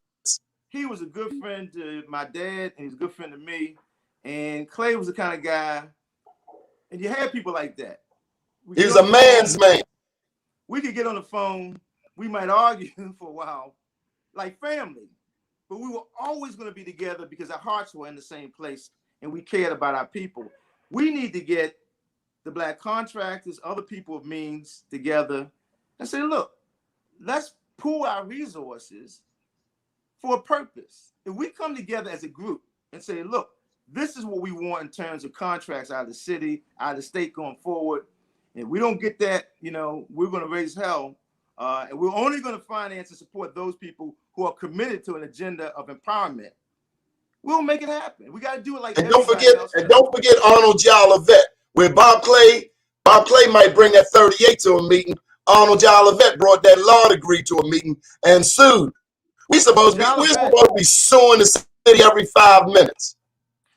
He was a good friend to my dad, and he was a good friend to me. And Clay was the kind of guy, and you had people like that. He was a man's man. We could get on the phone. We might argue for a while, like family. But we were always going to be together because our hearts were in the same place, and we cared about our people. We need to get the Black contractors, other people of means together and say, look, let's pool our resources for a purpose. If we come together as a group and say, look, this is what we want in terms of contracts out of the city, out of the state going forward. If we don't get that, we're going to raise hell. And we're only going to finance and support those people who are committed to an agenda of empowerment. We'll make it happen. We got to do it like that. Don't forget Arnold Jolivet. Where Bob Clay might bring that 38 to a meeting. Arnold Jolivet brought that law degree to a meeting and sued. We're supposed to be suing the city every 5 minutes.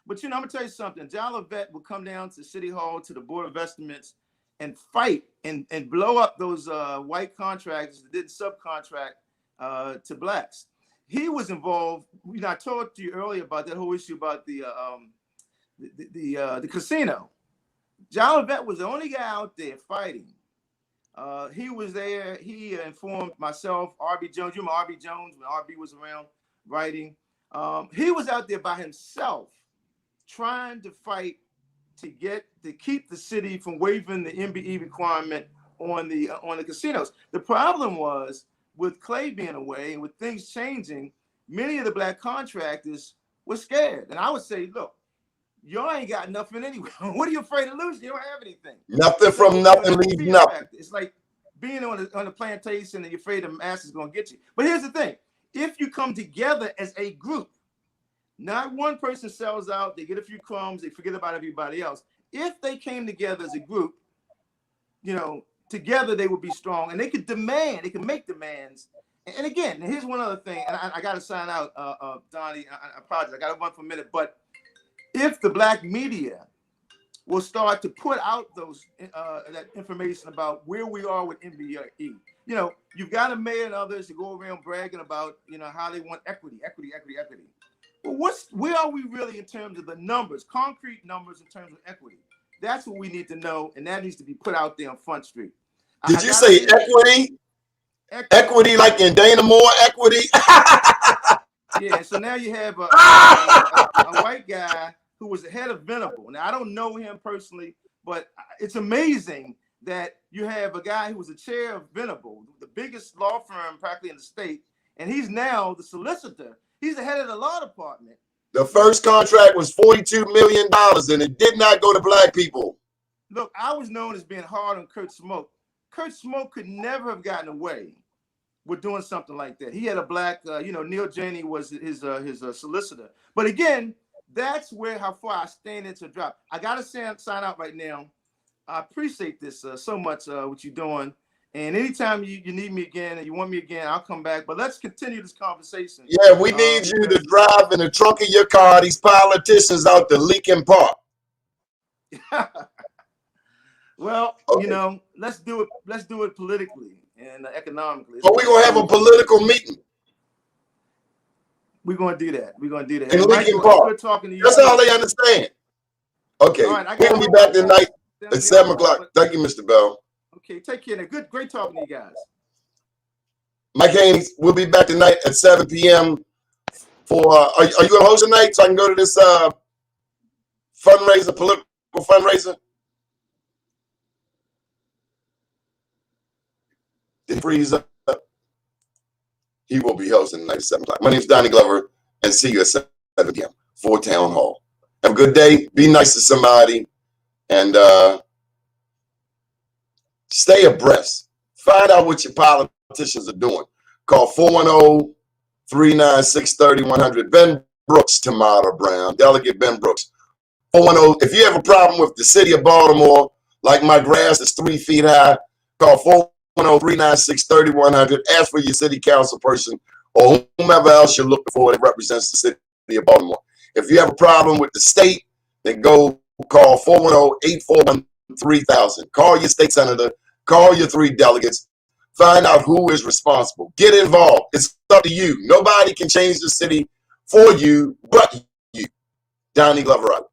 But I'm gonna tell you something. Jolivet will come down to City Hall, to the Board of Estimates, and fight and blow up those white contractors that didn't subcontract to Blacks. He was involved. I talked to you earlier about that whole issue about the casino. Jolivet was the only guy out there fighting. He was there. He informed myself, R.B. Jones. You remember R.B. Jones when R.B. was around writing? He was out there by himself, trying to fight to keep the city from waiving the MBE requirement on the casinos. The problem was, with Clay being away and with things changing, many of the Black contractors were scared. And I would say, look, y'all ain't got nothing anyway. What are you afraid of losing? You don't have anything. Nothing from nothing leaves nothing. It's like being on a plantation and you're afraid the master's going to get you. But here's the thing. If you come together as a group, not one person sells out, they get a few crumbs, they forget about everybody else. If they came together as a group, together they would be strong, and they could make demands. And again, here's one other thing, and I got to sign out, Donnie, I apologize, I got to run for a minute, but if the Black media will start to put out that information about where we are with MBE, you know, you've got a mayor and others to go around bragging about, you know, how they want equity. Well, where are we really in terms of the numbers, concrete numbers in terms of equity? That's what we need to know, and that needs to be put out there on Front Street. Did you say equity? Equity like in Dana Moore equity? Yeah, so now you have a white guy who was the head of Venable. Now, I don't know him personally, but it's amazing that you have a guy who was the chair of Venable, the biggest law firm practically in the state, and he's now the solicitor. He's the head of the law department. The first contract was $42 million, and it did not go to black people. Look, I was known as being hard on Kurt Smoke. Kurt Smoke could never have gotten away with doing something like that. He had a black, you know, Neil Janey was his solicitor. But again, that's where how far I stand into drop. I got to sign out right now. I appreciate this so much, what you're doing. And anytime you need me again and you want me again, I'll come back. But let's continue this conversation. Yeah, we need you to drive in the trunk of your car these politicians out to Leakin Park. Well, okay. You know, let's do it politically and economically. But we're gonna have a political meeting. We're gonna do that. In Leakin Park. Good talking to you. That's all they understand. Okay, right, we'll be back tonight at 7 o'clock. Thank you, Mr. Bell. Okay, take care. Great talking to you guys. Mike Haynes, we'll be back tonight at 7 p.m. for. Are you gonna host tonight so I can go to this fundraiser, political fundraiser? Freeze up. He will be hosting tonight at 7 o'clock. My name is Donnie Glover, and see you at 7 p.m. for Town Hall. Have a good day. Be nice to somebody, and stay abreast. Find out what your politicians are doing. Call 410-396-3100. Ben Brooks, Tamara Brown, Delegate Ben Brooks. 410. If you have a problem with the city of Baltimore, like my grass is 3 feet high, call 410-396-3100. Ask for your city council person or whomever else you're looking for that represents the city of Baltimore. If you have a problem with the state, then go call 410-841-3000. Call your state senator. Call your 3 delegates. Find out who is responsible. Get involved. It's up to you. Nobody can change the city for you but you. Donnie Glover out.